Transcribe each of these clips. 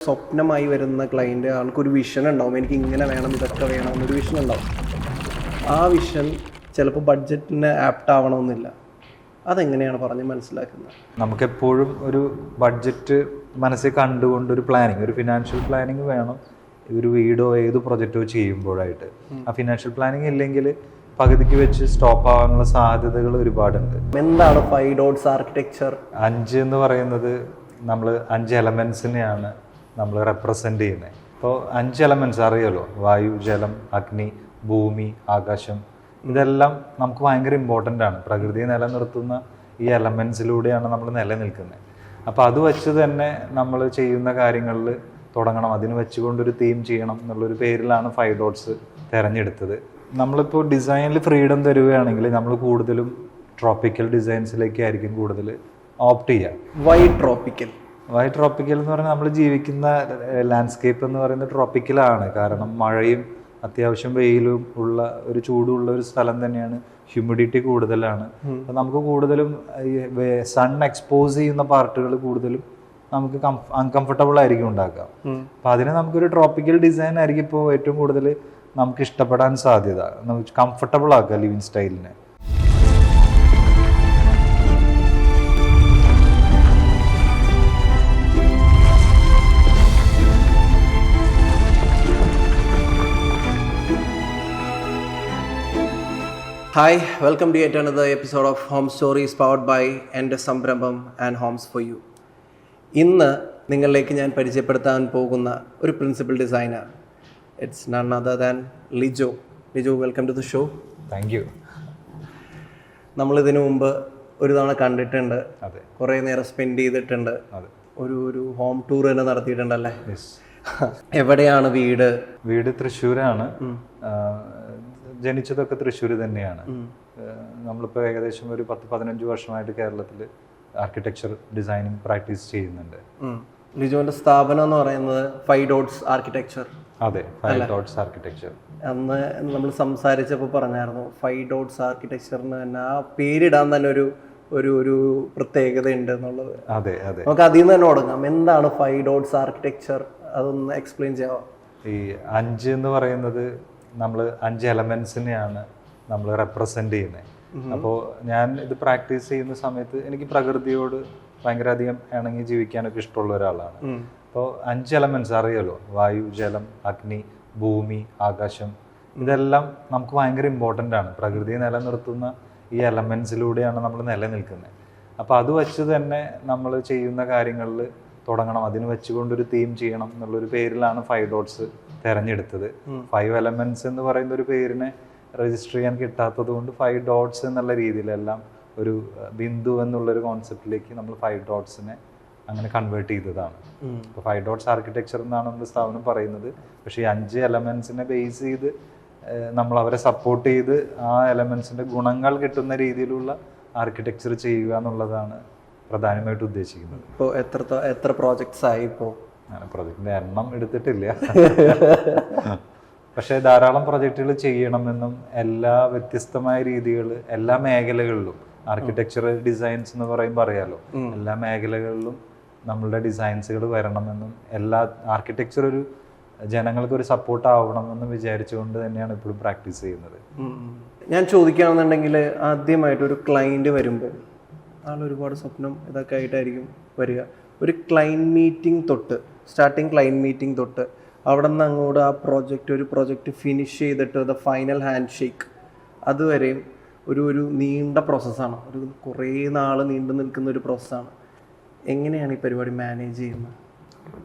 സ്വപ്നമായി വരുന്ന ക്ലയൻറ്റ് ആൾക്കൊരു വിഷൻ ഉണ്ടാവും, എനിക്ക് ഇങ്ങനെ വേണം, ഇതൊക്കെ വേണം എന്നൊരു വിഷൻ ഉണ്ടാവും. ആ വിഷൻ ചിലപ്പോൾ ബഡ്ജറ്റിന് ആപ്റ്റ് ആവണമെന്നില്ല. അതെങ്ങനെയാണ് പറഞ്ഞ് മനസ്സിലാക്കുന്നത്? നമുക്കെപ്പോഴും ഒരു ബഡ്ജറ്റ് മനസ്സിൽ കണ്ടുകൊണ്ട് ഒരു പ്ലാനിങ്, ഒരു ഫിനാൻഷ്യൽ പ്ലാനിങ് വേണം ഒരു വീടോ ഏത് പ്രൊജക്റ്റോ ചെയ്യുമ്പോഴായിട്ട്. ആ ഫിനാൻഷ്യൽ പ്ലാനിങ് ഇല്ലെങ്കിൽ പകുതിക്ക് വെച്ച് സ്റ്റോപ്പ് ആവാനുള്ള സാധ്യതകൾ ഒരുപാടുണ്ട്. എന്താണ് 5 dots ആർക്കിടെക്ചർ? 5 എന്ന് പറയുന്നത് നമ്മൾ 5 എലമെൻസിനെയാണ് നമ്മൾ റെപ്രസെൻ്റ് ചെയ്യുന്നത്. ഇപ്പോൾ 5 എലമെൻറ്റ്സ് അറിയാലോ, വായു, ജലം, അഗ്നി, ഭൂമി, ആകാശം. ഇതെല്ലാം നമുക്ക് ഭയങ്കര ഇമ്പോർട്ടൻ്റ് ആണ്. പ്രകൃതിയെ നിലനിർത്തുന്ന ഈ എലമെൻസിലൂടെയാണ് നമ്മൾ നിലനിൽക്കുന്നത്. അപ്പോൾ അത് വെച്ച് തന്നെ നമ്മൾ ചെയ്യുന്ന കാര്യങ്ങളിൽ തുടങ്ങണം. അതിന് വെച്ചുകൊണ്ടൊരു തീം ചെയ്യണം എന്നുള്ളൊരു പേരിലാണ് 5 dots തിരഞ്ഞെടുത്തത്. നമ്മളിപ്പോൾ ഡിസൈനിൽ ഫ്രീഡം തരുകയാണെങ്കിൽ നമ്മൾ കൂടുതലും ട്രോപ്പിക്കൽ ഡിസൈൻസിലേക്കായിരിക്കും കൂടുതൽ ഓപ്റ്റ് ചെയ്യുക. വൈ ട്രോപ്പിക്കൽ എന്ന് പറഞ്ഞാൽ നമ്മൾ ജീവിക്കുന്ന ലാൻഡ്സ്കേപ്പ് എന്ന് പറയുന്നത് ട്രോപ്പിക്കലാണ്. കാരണം മഴയും അത്യാവശ്യം വെയിലും ഉള്ള ഒരു ചൂടുള്ള ഒരു സ്ഥലം തന്നെയാണ്. ഹ്യൂമിഡിറ്റി കൂടുതലാണ്. അപ്പം നമുക്ക് കൂടുതലും സൺ എക്സ്പോസ് ചെയ്യുന്ന പാർട്ടുകൾ കൂടുതലും നമുക്ക് അൺകംഫർട്ടബിൾ ആയിരിക്കും ഉണ്ടാക്കുക. അപ്പം അതിന് നമുക്കൊരു ട്രോപ്പിക്കൽ ഡിസൈൻ ആയിരിക്കും ഇപ്പോൾ ഏറ്റവും കൂടുതൽ നമുക്ക് ഇഷ്ടപ്പെടാൻ സാധ്യത. നമുക്ക് കംഫർട്ടബിൾ ആക്കുക ലിവിങ് സ്റ്റൈലിനെ. Hi, welcome to yet another episode of Home Stories powered by എൻ്റെ സംരംഭം ആൻഡ് ഹോംസ് ഫോർ യു. ഇന്ന് നിങ്ങളിലേക്ക് ഞാൻ പരിചയപ്പെടുത്താൻ പോകുന്ന ഒരു principal designer, it's none other than Lijo. Lijo, welcome to the show. Thank you. നമ്മളിതിനു മുമ്പ് ഒരു തവണ കണ്ടിട്ടുണ്ട്, അതെ, കുറേ നേരം സ്പെൻഡ് ചെയ്തിട്ടുണ്ട്, ഒരു ഹോം ടൂർ തന്നെ നടത്തിയിട്ടുണ്ടല്ലേ? എവിടെയാണ് വീട്? വീട് തൃശ്ശൂരാണ്. ജനിച്ചതൊക്കെ തൃശ്ശൂർ തന്നെയാണ്. നമ്മളിപ്പോൾ ഏകദേശം ഒരു 10-15 വർഷമായിട്ട് കേരളത്തിൽ ആർക്കിടെക്ചർ ഡിസൈനിങ് പ്രാക്ടീസ് ചെയ്യുന്നുണ്ട്. ലിജോന്റെ സ്ഥാപനം എന്ന് പറയുന്നത് 5 dots ആർക്കിടെക്ചർ. അതെ, 5 dots ആർക്കിടെക്ചർ. അന്ന് നമ്മൾ സംസാരിച്ചപ്പോൾ പറഞ്ഞായിരുന്നു 5 dots ആർക്കിടെക്ചറിന് തന്നെ ആ പേരിടാൻ തന്നെ ഒരു പ്രത്യേകത ഉണ്ട് എന്നുള്ളത്. അതെ അതെ, നമുക്ക് അതിൽ നിന്ന് തന്നെ തുടങ്ങാം. എന്താണ് 5 dots ആർക്കിടെക്ചർ? അതൊന്ന് എക്സ്പ്ലെയിൻ ചെയ്യാമോ? ഈ 5 എന്ന് പറയുന്നത് നമ്മൾ 5 എലമെൻസിനെയാണ് നമ്മൾ റെപ്രസെൻ്റ് ചെയ്യുന്നത്. അപ്പോൾ ഞാൻ ഇത് പ്രാക്ടീസ് ചെയ്യുന്ന സമയത്ത് എനിക്ക് പ്രകൃതിയോട് ഭയങ്കര അധികം ഇണങ്ങി ജീവിക്കാനൊക്കെ ഇഷ്ടമുള്ള ഒരാളാണ്. അപ്പോൾ 5 എലമെൻറ്റ്സ് അറിയാലോ, വായു, ജലം, അഗ്നി, ഭൂമി, ആകാശം. ഇതെല്ലാം നമുക്ക് ഭയങ്കര ഇമ്പോർട്ടൻ്റ് ആണ്. പ്രകൃതിയെ നിലനിർത്തുന്ന ഈ എലമെൻസിലൂടെയാണ് നമ്മൾ നിലനിൽക്കുന്നത്. അപ്പോൾ അത് വെച്ച് തന്നെ നമ്മൾ ചെയ്യുന്ന കാര്യങ്ങളിൽ തുടങ്ങണം. അതിന് വെച്ചുകൊണ്ടൊരു തീം ചെയ്യണം എന്നുള്ളൊരു പേരിലാണ് 5 dots തിരഞ്ഞെടുത്തത്. 5 elements എന്ന് പറയുന്ന ഒരു പേരിനെ രജിസ്റ്റർ ചെയ്യാൻ കിട്ടാത്തത് കൊണ്ട് 5 dots എന്നുള്ള രീതിയിലെല്ലാം ഒരു ബിന്ദു എന്നുള്ളൊരു കോൺസെപ്റ്റിലേക്ക് നമ്മൾ 5 dotsനെ അങ്ങനെ കൺവേർട്ട് ചെയ്തതാണ്. ഇപ്പോൾ 5 dots ആർക്കിടെക്ചർ എന്നാണ് നമ്മൾ സ്ഥാപനം പറയുന്നത്. പക്ഷേ ഈ 5 എലമെൻസിനെ ബേസ് ചെയ്ത് നമ്മൾ അവരെ സപ്പോർട്ട് ചെയ്ത് ആ എലമെൻസിൻ്റെ ഗുണങ്ങൾ കിട്ടുന്ന രീതിയിലുള്ള ആർക്കിടെക്ചർ ചെയ്യുക എന്നുള്ളതാണ് പ്രധാനമായിട്ട് ഉദ്ദേശിക്കുന്നത്. ഇപ്പോൾ എത്ര പ്രോജക്ട്സ് ആയി? ഇപ്പോൾ പ്രൊജക്ടിന്റെ എണ്ണം എടുത്തിട്ടില്ല, പക്ഷേ ധാരാളം പ്രൊജക്റ്റുകൾ ചെയ്യണമെന്നും എല്ലാ വ്യത്യസ്തമായ രീതികൾ എല്ലാ മേഖലകളിലും ആർക്കിടെക്ചർ ഡിസൈൻസ് എന്ന് പറയുമ്പോൾ അറിയാലോ, എല്ലാ മേഖലകളിലും നമ്മളുടെ ഡിസൈൻസുകൾ വരണമെന്നും എല്ലാ ആർക്കിടെക്ചർ ഒരു ജനങ്ങൾക്ക് ഒരു സപ്പോർട്ട് ആവണമെന്നും വിചാരിച്ചുകൊണ്ട് തന്നെയാണ് ഇപ്പോഴും പ്രാക്ടീസ് ചെയ്യുന്നത്. ഞാൻ ചോദിക്കുകയാണെന്നുണ്ടെങ്കിൽ, ആദ്യമായിട്ട് ഒരു ക്ലയൻറ്റ് വരുമ്പോൾ ഒരുപാട് സ്വപ്നം ഇതൊക്കെ ആയിട്ടായിരിക്കും വരിക. ഒരു ക്ലയൻറ്റ് മീറ്റിംഗ് തൊട്ട്, സ്റ്റാർട്ടിങ് ക്ലയൻറ്റ് മീറ്റിംഗ് തൊട്ട് അവിടെ നിന്ന് അങ്ങോട്ട് ആ ഒരു പ്രോജക്റ്റ് ഫിനിഷ് ചെയ്തിട്ട് ദ ഫൈനൽ ഹാൻഡ് ഷേക്ക് അതുവരെയും ഒരു നീണ്ട പ്രോസസ്സാണ്. കുറേ നാൾ നീണ്ടു നിൽക്കുന്ന ഒരു പ്രോസസ്സാണ്. എങ്ങനെയാണ് ഈ പരിപാടി മാനേജ് ചെയ്യുന്നത്?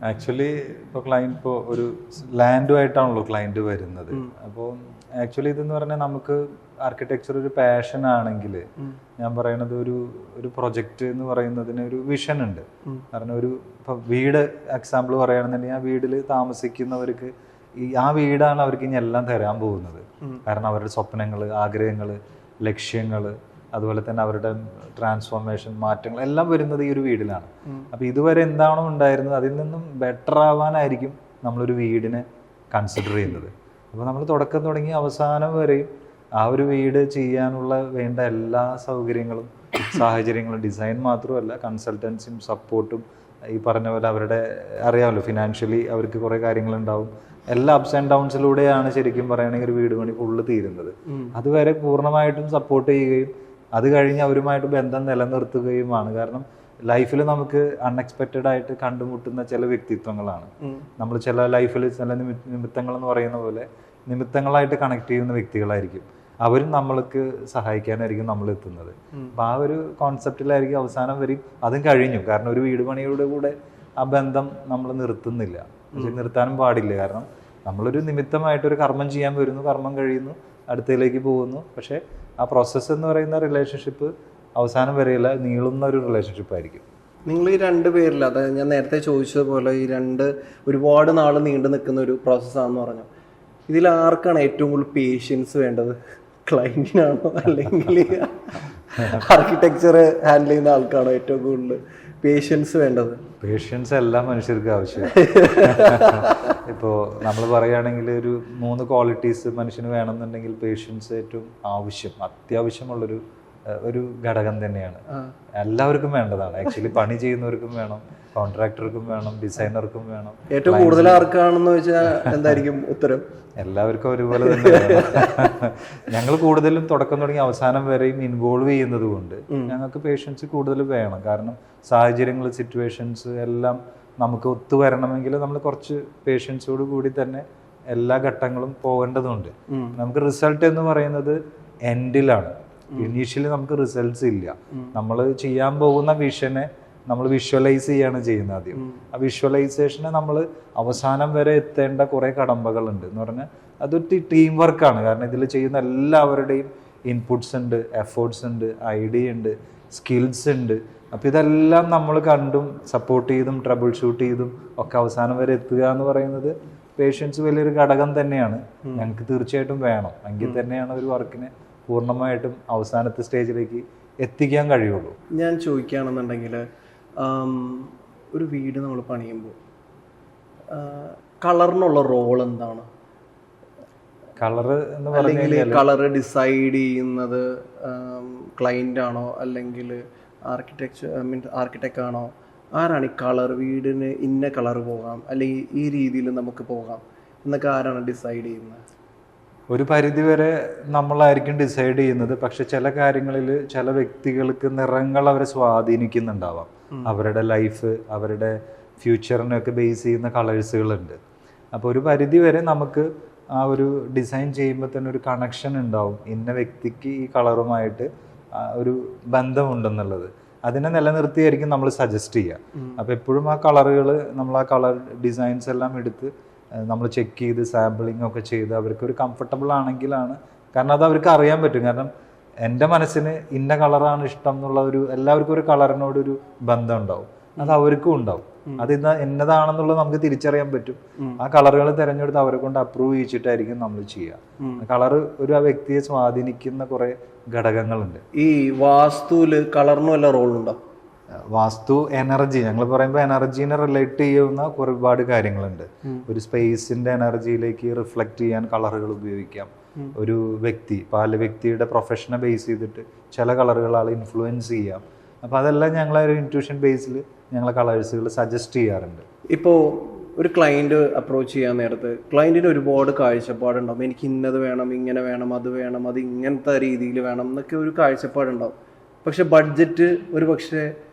ആക്ച്വലി ഇപ്പോൾ ക്ലയൻറ്റ് ഇപ്പോൾ ഒരു ലാൻഡുമായിട്ടാണല്ലോ ക്ലയൻറ്റ് വരുന്നത്. അപ്പോൾ ആക്ച്വലി ഇതെന്ന് പറഞ്ഞാൽ നമുക്ക് ആർക്കിടെക്ചർ ഒരു പാഷൻ ആണെങ്കിൽ ഞാൻ പറയണത് ഒരു പ്രൊജക്റ്റ് എന്ന് പറയുന്നതിന് ഒരു വിഷൻ ഉണ്ട്. കാരണം ഇപ്പോൾ വീട് എക്സാമ്പിൾ പറയുകയാണെന്നുണ്ടെങ്കിൽ ആ വീട്ടിൽ താമസിക്കുന്നവർക്ക് ആ വീടാണ് അവർക്ക് ഇനി എല്ലാം തരാൻ പോകുന്നത്. കാരണം അവരുടെ സ്വപ്നങ്ങൾ, ആഗ്രഹങ്ങൾ, ലക്ഷ്യങ്ങൾ, അതുപോലെ തന്നെ അവരുടെ ട്രാൻസ്ഫോർമേഷൻ, മാറ്റങ്ങൾ എല്ലാം വരുന്നത് ഈ ഒരു വീടിലാണ്. അപ്പോൾ ഇതുവരെ എന്താണോ ഉണ്ടായിരുന്നത് അതിൽ നിന്നും ബെറ്റർ ആവാനായിരിക്കും നമ്മളൊരു വീടിനെ കൺസിഡർ ചെയ്യുന്നത്. അപ്പോൾ നമ്മൾ തുടക്കം തുടങ്ങി അവസാനം വരെയും ആ ഒരു വീട് ചെയ്യാനുള്ള വേണ്ട എല്ലാ സൗകര്യങ്ങളും സാഹചര്യങ്ങളും ഡിസൈൻ മാത്രമല്ല കൺസൾട്ടൻസിയും സപ്പോർട്ടും ഈ പറഞ്ഞ പോലെ അവരുടെ അറിയാമല്ലോ ഫിനാൻഷ്യലി അവർക്ക് കുറേ കാര്യങ്ങളുണ്ടാവും. എല്ലാ അപ്സ് ആൻഡ് ഡൗൺസിലൂടെയാണ് ശരിക്കും പറയുകയാണെങ്കിൽ ഒരു വീട് പണി ഫുള്ള് തീരുന്നത്. അതുവരെ പൂർണ്ണമായിട്ടും സപ്പോർട്ട് ചെയ്യുകയും അത് കഴിഞ്ഞ് അവരുമായിട്ട് ബന്ധം നിലനിർത്തുകയുമാണ്. കാരണം ലൈഫിൽ നമുക്ക് അൺഎക്സ്പെക്റ്റഡ് ആയിട്ട് കണ്ടുമുട്ടുന്ന ചില വ്യക്തിത്വങ്ങളാണ് നമ്മൾ ചില ലൈഫിൽ ചില നിമിത്തങ്ങൾ എന്ന് പറയുന്ന പോലെ നിമിത്തങ്ങളായിട്ട് കണക്ട് ചെയ്യുന്ന വ്യക്തികളായിരിക്കും. അവരും നമ്മൾക്ക് സഹായിക്കാനായിരിക്കും നമ്മൾ എത്തുന്നത്. അപ്പം ആ ഒരു കോൺസെപ്റ്റിലായിരിക്കും അവസാനം വരും. അതും കഴിഞ്ഞു. കാരണം ഒരു വീട് പണിയുടെ കൂടെ ആ ബന്ധം നമ്മൾ നിർത്തുന്നില്ല, പക്ഷെ നിർത്താനും പാടില്ല. കാരണം നമ്മളൊരു നിമിത്തമായിട്ടൊരു കർമ്മം ചെയ്യാൻ വരുന്നു, കർമ്മം കഴിയുന്നു, അടുത്തതിലേക്ക് പോകുന്നു. പക്ഷേ ആ പ്രോസസ്സ് എന്ന് പറയുന്ന റിലേഷൻഷിപ്പ് അവസാനം വരെയല്ല, നീളുന്ന ഒരു റിലേഷൻഷിപ്പ് ആയിരിക്കും. നിങ്ങൾ ഈ രണ്ട് പേരിൽ, അതായത് ഞാൻ നേരത്തെ ചോദിച്ചതുപോലെ ഈ രണ്ട് ഒരുപാട് നാൾ നീണ്ടു നിൽക്കുന്ന ഒരു പ്രോസസ്സാണെന്ന് പറഞ്ഞു. ഇതിൽ ആർക്കാണ് ഏറ്റവും കൂടുതൽ പേഷ്യൻസ് വേണ്ടത്? ക്ലയന്റിനാണോ അല്ലെങ്കിൽ ആർക്കിടെക്ചർ ഹാൻഡിൽ ചെയ്യുന്ന ആൾക്കാണോ ഏറ്റവും കൂടുതൽ പേഷ്യൻസ് വേണ്ടത്? പേഷ്യൻസ് എല്ലാ മനുഷ്യർക്കും ആവശ്യം. ഇപ്പോൾ നമ്മൾ പറയുകയാണെങ്കിൽ ഒരു 3 ക്വാളിറ്റീസ് മനുഷ്യന് വേണമെന്നുണ്ടെങ്കിൽ പേഷ്യൻസ് ഏറ്റവും അത്യാവശ്യമുള്ളൊരു ഘടകം തന്നെയാണ്. എല്ലാവർക്കും വേണ്ടതാണ്. ആക്ച്വലി പണി ചെയ്യുന്നവർക്കും വേണം, കോൺട്രാക്ടർക്കും വേണം, ഡിസൈനർക്കും വേണം. ഏറ്റവും കൂടുതൽ ആർക്കാണെന്ന് വെച്ചാൽ എന്തായിരിക്കും ഉത്തരം? എല്ലാവർക്കും ഒരുപോലെ തന്നെ വേണം. ഞങ്ങൾ കൂടുതലും തുടക്കം തുടങ്ങി അവസാനം വരെയും ഇൻവോൾവ് ചെയ്യുന്നത് കൊണ്ട് ഞങ്ങൾക്ക് പേഷ്യൻസ് കൂടുതൽ വേണം. കാരണം സാഹചര്യങ്ങൾ, സിറ്റുവേഷൻസ് എല്ലാം നമുക്ക് ഒത്തുവരണമെങ്കിൽ നമ്മൾ കുറച്ച് പേഷ്യൻസോട് കൂടി തന്നെ എല്ലാ ഘട്ടങ്ങളും പോകേണ്ടതുണ്ട്. നമുക്ക് റിസൾട്ട് എന്ന് പറയുന്നത് എൻഡിലാണ്. ഇനീഷ്യലി നമുക്ക് റിസൾട്ട്സ് ഇല്ല. നമ്മൾ ചെയ്യാൻ പോകുന്ന വിഷനെ നമ്മൾ വിഷ്വലൈസ് ചെയ്യാണ് ചെയ്യുന്നത് ആദ്യം. ആ വിഷ്വലൈസേഷനെ നമ്മൾ അവസാനം വരെ എത്തേണ്ട കുറേ കടമ്പകളുണ്ട് എന്ന് പറഞ്ഞാൽ അതൊരു ടീം വർക്കാണ്. കാരണം ഇതിൽ ചെയ്യുന്ന എല്ലാവരുടെയും ഇൻപുട്സ് ഉണ്ട്, എഫേർട്സ് ഉണ്ട്, ഐഡിയ ഉണ്ട്, സ്കിൽസ് ഉണ്ട്. അപ്പോൾ ഇതെല്ലാം നമ്മൾ കണ്ടും സപ്പോർട്ട് ചെയ്തും ട്രബിൾ ഷൂട്ട് ചെയ്തും ഒക്കെ അവസാനം വരെ എത്തുക എന്ന് പറയുന്നത് പേഷ്യൻസ് വലിയൊരു ഘടകം തന്നെയാണ്. ഞങ്ങൾക്ക് തീർച്ചയായിട്ടും വേണം. എങ്കിൽ തന്നെയാണ് ഒരു വർക്കിനെ പൂർണ്ണമായിട്ടും അവസാനത്തെ സ്റ്റേജിലേക്ക് എത്തിക്കാൻ കഴിയുള്ളൂ. ഞാൻ ചോദിക്കുകയാണെന്നുണ്ടെങ്കിൽ ഒരു വീട് നമ്മൾ പണിയുമ്പോൾ കളറിനുള്ള റോൾ എന്താണ്? കളറ് എന്ന് അല്ലെങ്കിൽ കളറ് ഡിസൈഡ് ചെയ്യുന്നത് ക്ലയൻ്റ് ആണോ അല്ലെങ്കിൽ ആർക്കിടെക്റ്റ് ആണോ? ആരാണ് ഈ കളർ, വീടിന് ഇന്ന കളർ പോകാം അല്ലെങ്കിൽ ഈ രീതിയിൽ നമുക്ക് പോകാം എന്നൊക്കെ ആരാണ് ഡിസൈഡ് ചെയ്യുന്നത്? ഒരു പരിധിവരെ നമ്മളായിരിക്കും ഡിസൈഡ് ചെയ്യുന്നത്. പക്ഷെ ചില കാര്യങ്ങളിൽ ചില വ്യക്തികൾക്ക് നിറങ്ങൾ അവരെ സ്വാധീനിക്കുന്നുണ്ടാവാം. അവരുടെ ലൈഫ്, അവരുടെ ഫ്യൂച്ചറിനെയൊക്കെ ബേസ് ചെയ്യുന്ന കളേഴ്സുകളുണ്ട്. അപ്പോൾ ഒരു പരിധി വരെ നമുക്ക് ആ ഒരു ഡിസൈൻ ചെയ്യുമ്പോൾ തന്നെ ഒരു കണക്ഷൻ ഉണ്ടാവും. ഇന്ന വ്യക്തിക്ക് ഈ കളറുമായിട്ട് ഒരു ബന്ധമുണ്ടെന്നുള്ളത്. അതിനെ നിലനിർത്തിയായിരിക്കും നമ്മൾ സജസ്റ്റ് ചെയ്യുക. അപ്പോൾ എപ്പോഴും ആ കളറുകൾ നമ്മൾ ആ കളർ ഡിസൈൻസ് എല്ലാം എടുത്ത് നമ്മൾ ചെക്ക് ചെയ്ത് സാമ്പിളിംഗ് ഒക്കെ ചെയ്ത് അവർക്കൊരു കംഫർട്ടബിൾ ആണെങ്കിലാണ്. കാരണം അത് അവർക്ക് അറിയാൻ പറ്റും. കാരണം എൻ്റെ മനസ്സിന് ഇന്ന കളറാണ് ഇഷ്ടം എന്നുള്ള എല്ലാവർക്കും ഒരു കളറിനോടൊരു ബന്ധം ഉണ്ടാവും. അത് അവർക്കും ഉണ്ടാവും. അത് എന്നതാണെന്നുള്ളത് നമുക്ക് തിരിച്ചറിയാൻ പറ്റും. ആ കളറുകൾ തിരഞ്ഞെടുത്ത് അവരെ കൊണ്ട് അപ്രൂവ് ചെയ്യിച്ചിട്ടായിരിക്കും നമ്മൾ ചെയ്യുക. കളറ് ഒരു വ്യക്തിയെ സ്വാധീനിക്കുന്ന കുറെ ഘടകങ്ങളുണ്ട്. ഈ വാസ്തുവില് കളറിന് വല്ല റോളുണ്ടോ? വാസ്തു എനർജി, ഞങ്ങൾ പറയുമ്പോൾ എനർജീനെ റിലേറ്റ് ചെയ്യുന്ന ഒരുപാട് കാര്യങ്ങളുണ്ട്. ഒരു സ്പേസിന്റെ എനർജിയിലേക്ക് റിഫ്ലക്റ്റ് ചെയ്യാൻ കളറുകൾ ഉപയോഗിക്കാം. ഒരു വ്യക്തി, പല വ്യക്തിയുടെ പ്രൊഫഷനെ ബേസ് ചെയ്തിട്ട് ചില കളറുകൾ ആൾ ഇൻഫ്ലുവൻസ് ചെയ്യാം. അപ്പോൾ അതെല്ലാം ഞങ്ങളെ ഒരു ഇൻറ്റ്യൂഷൻ ബേസിൽ ഞങ്ങളെ കളേഴ്സുകൾ സജസ്റ്റ് ചെയ്യാറുണ്ട്. ഇപ്പോൾ ഒരു ക്ലയൻറ്റ് അപ്രോച്ച് ചെയ്യാൻ നേരത്ത് ക്ലയൻറ്റിന് ഒരുപാട് കാഴ്ചപ്പാടുണ്ടാവും. എനിക്ക് ഇന്നത് വേണം, ഇങ്ങനെ വേണം, അത് വേണം, അത് ഇങ്ങനത്തെ രീതിയിൽ വേണം എന്നൊക്കെ ഒരു കാഴ്ചപ്പാടുണ്ടാവും. പക്ഷെ ബഡ്ജറ്റ് ഒരു പക്ഷേ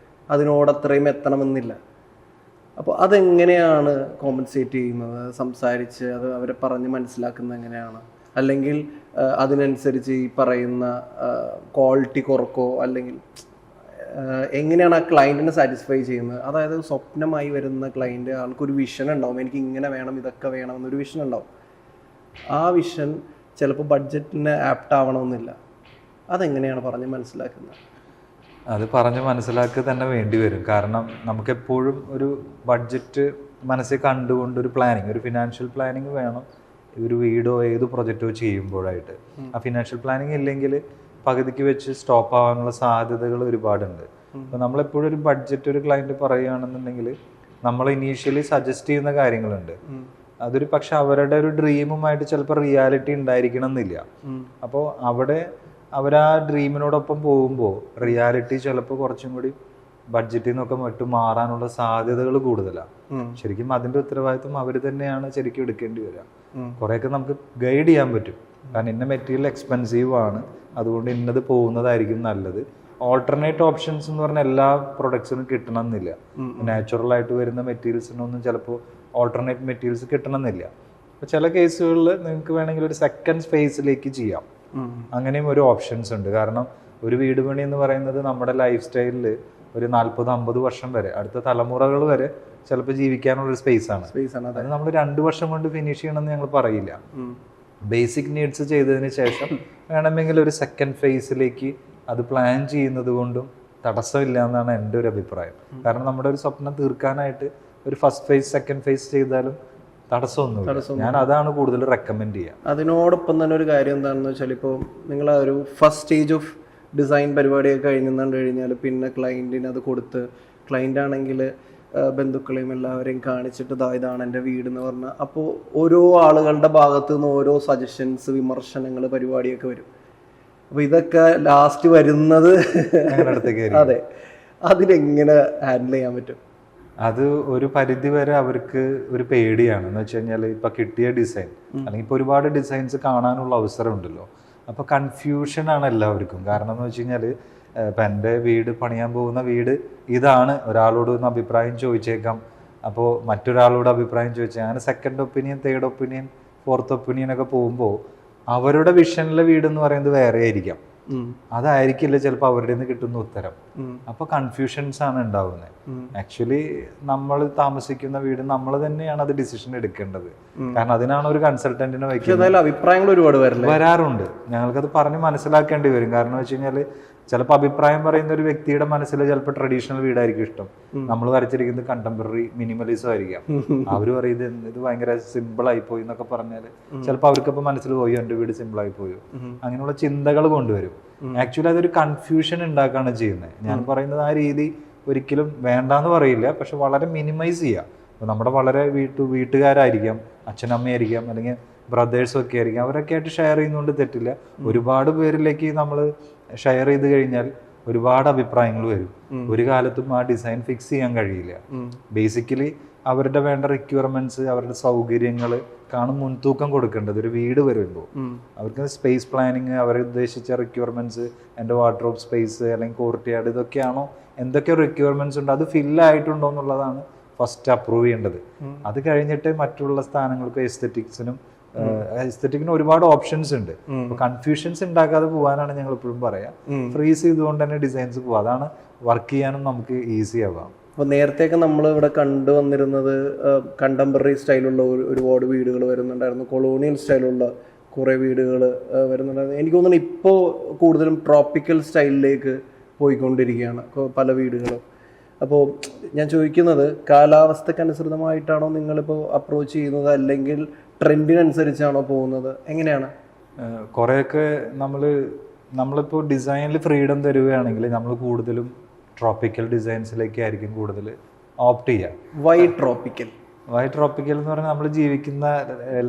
അതിനോടത്രയും എത്തണമെന്നില്ല. അപ്പോൾ അതെങ്ങനെയാണ് കോമ്പൻസേറ്റ് ചെയ്യുന്നത്? സംസാരിച്ച് അത് അവരെ പറഞ്ഞ് മനസ്സിലാക്കുന്നത് എങ്ങനെയാണ്? അല്ലെങ്കിൽ അതിനനുസരിച്ച് ഈ പറയുന്ന ക്വാളിറ്റി കുറക്കോ അല്ലെങ്കിൽ എങ്ങനെയാണ് ആ ക്ലയൻറ്റിനെ സാറ്റിസ്ഫൈ ചെയ്യുന്നത്? അതായത് സ്വപ്നമായി വരുന്ന ക്ലയൻറ്റ്, ആൾക്കൊരു വിഷൻ ഉണ്ടാവും, എനിക്ക് ഇങ്ങനെ വേണം, ഇതൊക്കെ വേണം എന്നൊരു വിഷൻ ഉണ്ടാവും. ആ വിഷൻ ചിലപ്പോൾ ബഡ്ജറ്റിന് ആപ്റ്റ് ആവണമെന്നില്ല. അതെങ്ങനെയാണ് പറഞ്ഞ് മനസ്സിലാക്കുന്നത്? അത് പറഞ്ഞ് മനസ്സിലാക്കുക തന്നെ വേണ്ടി വരും. കാരണം നമുക്കെപ്പോഴും ഒരു ബഡ്ജറ്റ് മനസ്സിൽ കണ്ടുകൊണ്ട് ഒരു പ്ലാനിങ്, ഒരു ഫിനാൻഷ്യൽ പ്ലാനിങ് വേണം ഒരു വീടോ ഏത് പ്രൊജക്റ്റോ ചെയ്യുമ്പോഴായിട്ട്. ആ ഫിനാൻഷ്യൽ പ്ലാനിങ് ഇല്ലെങ്കിൽ പകുതിക്ക് വെച്ച് സ്റ്റോപ്പ് ആവാനുള്ള സാധ്യതകൾ ഒരുപാടുണ്ട്. അപ്പോൾ നമ്മളെപ്പോഴും ഒരു ബഡ്ജറ്റ് ഒരു ക്ലയൻറ്റ് പറയുകയാണെന്നുണ്ടെങ്കിൽ നമ്മൾ ഇനീഷ്യലി സജസ്റ്റ് ചെയ്യുന്ന കാര്യങ്ങളുണ്ട്. അതൊരു പക്ഷെ അവരുടെ ഒരു ഡ്രീമുമായിട്ട് ചിലപ്പോൾ റിയാലിറ്റി ഉണ്ടായിരിക്കണം എന്നില്ല. അപ്പോൾ അവിടെ അവർ ആ ഡ്രീമിനോടൊപ്പം പോകുമ്പോൾ റിയാലിറ്റി ചിലപ്പോൾ കുറച്ചും കൂടി ബഡ്ജറ്റിൽ നിന്നൊക്കെ മറ്റും മാറാനുള്ള സാധ്യതകൾ കൂടുതലാണ്. ശരിക്കും അതിന്റെ ഉത്തരവാദിത്വം അവർ തന്നെയാണ് ശരിക്കും എടുക്കേണ്ടി വരിക. കുറെയൊക്കെ നമുക്ക് ഗൈഡ് ചെയ്യാൻ പറ്റും, കാരണം ഇന്ന മെറ്റീരിയൽ എക്സ്പെൻസീവ് ആണ്, അതുകൊണ്ട് ഇന്നത് പോകുന്നതായിരിക്കും നല്ലത്. ഓൾട്ടർനേറ്റ് ഓപ്ഷൻസ് എന്ന് പറഞ്ഞാൽ എല്ലാ പ്രൊഡക്ട്സിനും കിട്ടണമെന്നില്ല. നാച്ചുറൽ ആയിട്ട് വരുന്ന മെറ്റീരിയൽസിനൊന്നും ചിലപ്പോൾ ഓൾട്ടർനേറ്റ് മെറ്റീരിയൽസ് കിട്ടണമെന്നില്ല. അപ്പോൾ ചില കേസുകളിൽ നിങ്ങൾക്ക് വേണമെങ്കിൽ ഒരു സെക്കൻഡ് ഫേസിലേക്ക് ചെയ്യാം. അങ്ങനെയും ഒരു ഓപ്ഷൻസ് ഉണ്ട്. കാരണം ഒരു വീട് പണി എന്ന് പറയുന്നത് നമ്മുടെ ലൈഫ് സ്റ്റൈലിൽ ഒരു 40-50 വർഷം വരെ, അടുത്ത തലമുറകൾ വരെ ചിലപ്പോൾ ജീവിക്കാനുള്ളൊരു സ്പേസ് ആണ്. അത് നമ്മൾ 2 വർഷം കൊണ്ട് ഫിനിഷ് ചെയ്യണമെന്ന് ഞങ്ങൾ പറയില്ല. ബേസിക് നീഡ്സ് ചെയ്തതിന് ശേഷം വേണമെങ്കിൽ ഒരു സെക്കൻഡ് ഫേസിലേക്ക് അത് പ്ലാൻ ചെയ്യുന്നത് കൊണ്ടും തടസ്സമില്ല എന്നാണ് എൻ്റെ ഒരു അഭിപ്രായം. കാരണം നമ്മുടെ ഒരു സ്വപ്നം തീർക്കാനായിട്ട് ഒരു ഫസ്റ്റ് ഫേസ് സെക്കൻഡ് ഫേസ് ചെയ്താലും തടസ്സമൊന്നുമില്ല. ഞാൻ അതാണ് കൂടുതൽ റെക്കമെൻഡ് ചെയ്യുക. അതിനോടൊപ്പം തന്നെ ഒരു കാര്യം എന്താണെന്ന് വെച്ചാൽ, ഇപ്പോൾ നിങ്ങൾ ആ ഒരു ഫസ്റ്റ് സ്റ്റേജ് ഓഫ് ഡിസൈൻ പരിപാടിയൊക്കെ കഴിഞ്ഞാൽ പിന്നെ ക്ലയൻറ്റിന് അത് കൊടുത്ത്, ക്ലയൻ്റ് ആണെങ്കിൽ ബന്ധുക്കളെയും എല്ലാവരെയും കാണിച്ചിട്ട് ഇതാണ് എൻ്റെ വീട് എന്ന് പറഞ്ഞാൽ, അപ്പോൾ ഓരോ ആളുകളുടെ ഭാഗത്തു നിന്ന് ഓരോ സജഷൻസ്, വിമർശനങ്ങൾ, പരിപാടിയൊക്കെ വരും. അപ്പോൾ ഇതൊക്കെ ലാസ്റ്റ് വരുന്നത് അതെ, അതിനെങ്ങനെ ഹാൻഡിൽ ചെയ്യാൻ പറ്റും? അത് ഒരു പരിധി വരെ അവർക്ക് ഒരു പേടിയാണ്. എന്ന് വെച്ച് കഴിഞ്ഞാൽ ഇപ്പം കിട്ടിയ ഡിസൈൻ അല്ലെങ്കിൽ ഇപ്പോൾ ഒരുപാട് ഡിസൈൻസ് കാണാനുള്ള അവസരം ഉണ്ടല്ലോ, അപ്പോൾ കൺഫ്യൂഷനാണ് എല്ലാവർക്കും. കാരണം എന്ന് വെച്ച് കഴിഞ്ഞാൽ ഇപ്പം എൻ്റെ വീട് പണിയാൻ പോകുന്ന വീട് ഇതാണ്, ഒരാളോട് ഒന്ന് അഭിപ്രായം ചോദിച്ചേക്കാം, അപ്പോൾ മറ്റൊരാളോട് അഭിപ്രായം ചോദിച്ചാൽ അങ്ങനെ second opinion, third opinion, fourth opinion ഒക്കെ പോകുമ്പോൾ അവരുടെ വിഷനിലെ വീട് എന്ന് പറയുന്നത് വേറെ ആയിരിക്കാം. അതായിരിക്കില്ല ചിലപ്പോൾ അവരുടെ നിന്ന് കിട്ടുന്ന ഉത്തരം. അപ്പൊ കൺഫ്യൂഷൻസ് ആണ് ഉണ്ടാവുന്നത്. ആക്ച്വലി നമ്മൾ താമസിക്കുന്ന വീട് നമ്മൾ തന്നെയാണ് അത് ഡിസിഷൻ എടുക്കേണ്ടത്. കാരണം അതിനാണ് ഒരു കൺസൾട്ടന്റിനെ വയ്ക്കുന്നത്. അഭിപ്രായങ്ങൾ ഒരുപാട് വരാറുണ്ട്. ഞങ്ങൾക്കത് പറഞ്ഞ് മനസ്സിലാക്കേണ്ടി വരും. കാരണം വെച്ച് കഴിഞ്ഞാല് ചിലപ്പോൾ അഭിപ്രായം പറയുന്ന ഒരു വ്യക്തിയുടെ മനസ്സിൽ ചിലപ്പോൾ ട്രഡീഷണൽ വീടായിരിക്കും ഇഷ്ടം, നമ്മൾ വരച്ചിരിക്കുന്നത് കണ്ടംപററി മിനിമലിസം ആയിരിക്കാം. അവർ പറയുന്നത് ഇത് ഭയങ്കര സിമ്പിൾ ആയിപ്പോയി എന്നൊക്കെ പറഞ്ഞാൽ ചിലപ്പോൾ അവർക്കിപ്പോൾ മനസ്സിൽ പോയോ എൻ്റെ വീട് സിമ്പിൾ ആയി പോയോ, അങ്ങനെയുള്ള ചിന്തകൾ കൊണ്ടുവരും. ആക്ച്വലി അതൊരു കൺഫ്യൂഷൻ ഉണ്ടാക്കുകയാണ് ചെയ്യുന്നത്. ഞാൻ പറയുന്നത് ആ രീതി ഒരിക്കലും വേണ്ടാന്ന് പറയില്ല, പക്ഷെ വളരെ മിനിമൈസ് ചെയ്യുക. അപ്പോൾ നമ്മുടെ വളരെ വീട്ടുകാരായിരിക്കാം, അച്ഛനമ്മയായിരിക്കാം, അല്ലെങ്കിൽ ബ്രദേഴ്സും ഒക്കെ ആയിരിക്കും, അവരൊക്കെ ആയിട്ട് ഷെയർ ചെയ്യുന്നതുകൊണ്ട് തെറ്റില്ല. ഒരുപാട് പേരിലേക്ക് നമ്മൾ ഷെയർ ചെയ്ത് കഴിഞ്ഞാൽ ഒരുപാട് അഭിപ്രായങ്ങൾ വരും. ഒരു കാലത്തും ആ ഡിസൈൻ ഫിക്സ് ചെയ്യാൻ കഴിയില്ല. ബേസിക്കലി അവരുടെ വേണ്ട റിക്വയർമെന്റ്സ്, അവരുടെ സൗകര്യങ്ങൾ കാണും മുൻതൂക്കം കൊടുക്കേണ്ടത്. ഒരു വീട് വരുമ്പോൾ അവർക്ക് സ്പേസ് പ്ലാനിങ്, അവർ ഉദ്ദേശിച്ച റിക്വയർമെന്റ്സ്, എൻ്റെ വാർഡ്രോബ് സ്പേസ് അല്ലെങ്കിൽ കോർട്ട്യാർഡ്, ഇതൊക്കെയാണോ, എന്തൊക്കെ റിക്വയർമെന്റ്സ് ഉണ്ട്, അത് ഫില്ലായിട്ടുണ്ടോ എന്നുള്ളതാണ് ഫസ്റ്റ് അപ്രൂവ് ചെയ്യേണ്ടത്. അത് കഴിഞ്ഞിട്ട് മറ്റുള്ള സ്ഥാനങ്ങൾക്ക് എസ്തെറ്റിക്കിന് ഒരുപാട് ഓപ്ഷൻസ് ഉണ്ട്. അപ്പൊ കൺഫ്യൂഷൻസ് ഉണ്ടാക്കാതെ പോകാനാണ് ഞങ്ങൾ എപ്പോഴും പറയാ. ഫ്രീസ് ചെയ്തുകൊണ്ട് തന്നെ ഡിസൈൻസ് പോവാം, അതാണ് വർക്ക് ചെയ്യാനും നമുക്ക് ഈസി ആവാം. അപ്പോൾ നേരത്തെയൊക്കെ നമ്മൾ ഇവിടെ കണ്ടുവന്നിരുന്നത് കണ്ടംപററി സ്റ്റൈലുള്ള ഒരുപാട് വീടുകൾ വരുന്നുണ്ടായിരുന്നു, കൊളോണിയൽ സ്റ്റൈലുള്ള കുറേ വീടുകൾ വരുന്നുണ്ടായിരുന്നു. എനിക്ക് തോന്നുന്നു ഇപ്പോൾ കൂടുതലും ട്രോപ്പിക്കൽ സ്റ്റൈലിലേക്ക് പോയിക്കൊണ്ടിരിക്കുകയാണ് പല വീടുകളും. അപ്പോൾ ഞാൻ ചോദിക്കുന്നത്, കാലാവസ്ഥക്കനുസൃതമായിട്ടാണോ നിങ്ങളിപ്പോൾ അപ്രോച്ച് ചെയ്യുന്നത്, അല്ലെങ്കിൽ ട്രെൻഡിനനുസരിച്ചാണോ പോകുന്നത്, എങ്ങനെയാണ്? കുറേയൊക്കെ നമ്മളിപ്പോൾ ഡിസൈനിൽ ഫ്രീഡം തരുകയാണെങ്കിൽ നമ്മൾ കൂടുതലും ട്രോപ്പിക്കൽ ഡിസൈൻസിലേക്ക് ആയിരിക്കും കൂടുതൽ ഓപ്റ്റ് ചെയ്യുക. വൈ ട്രോപ്പിക്കൽ എന്ന് പറഞ്ഞാൽ നമ്മൾ ജീവിക്കുന്ന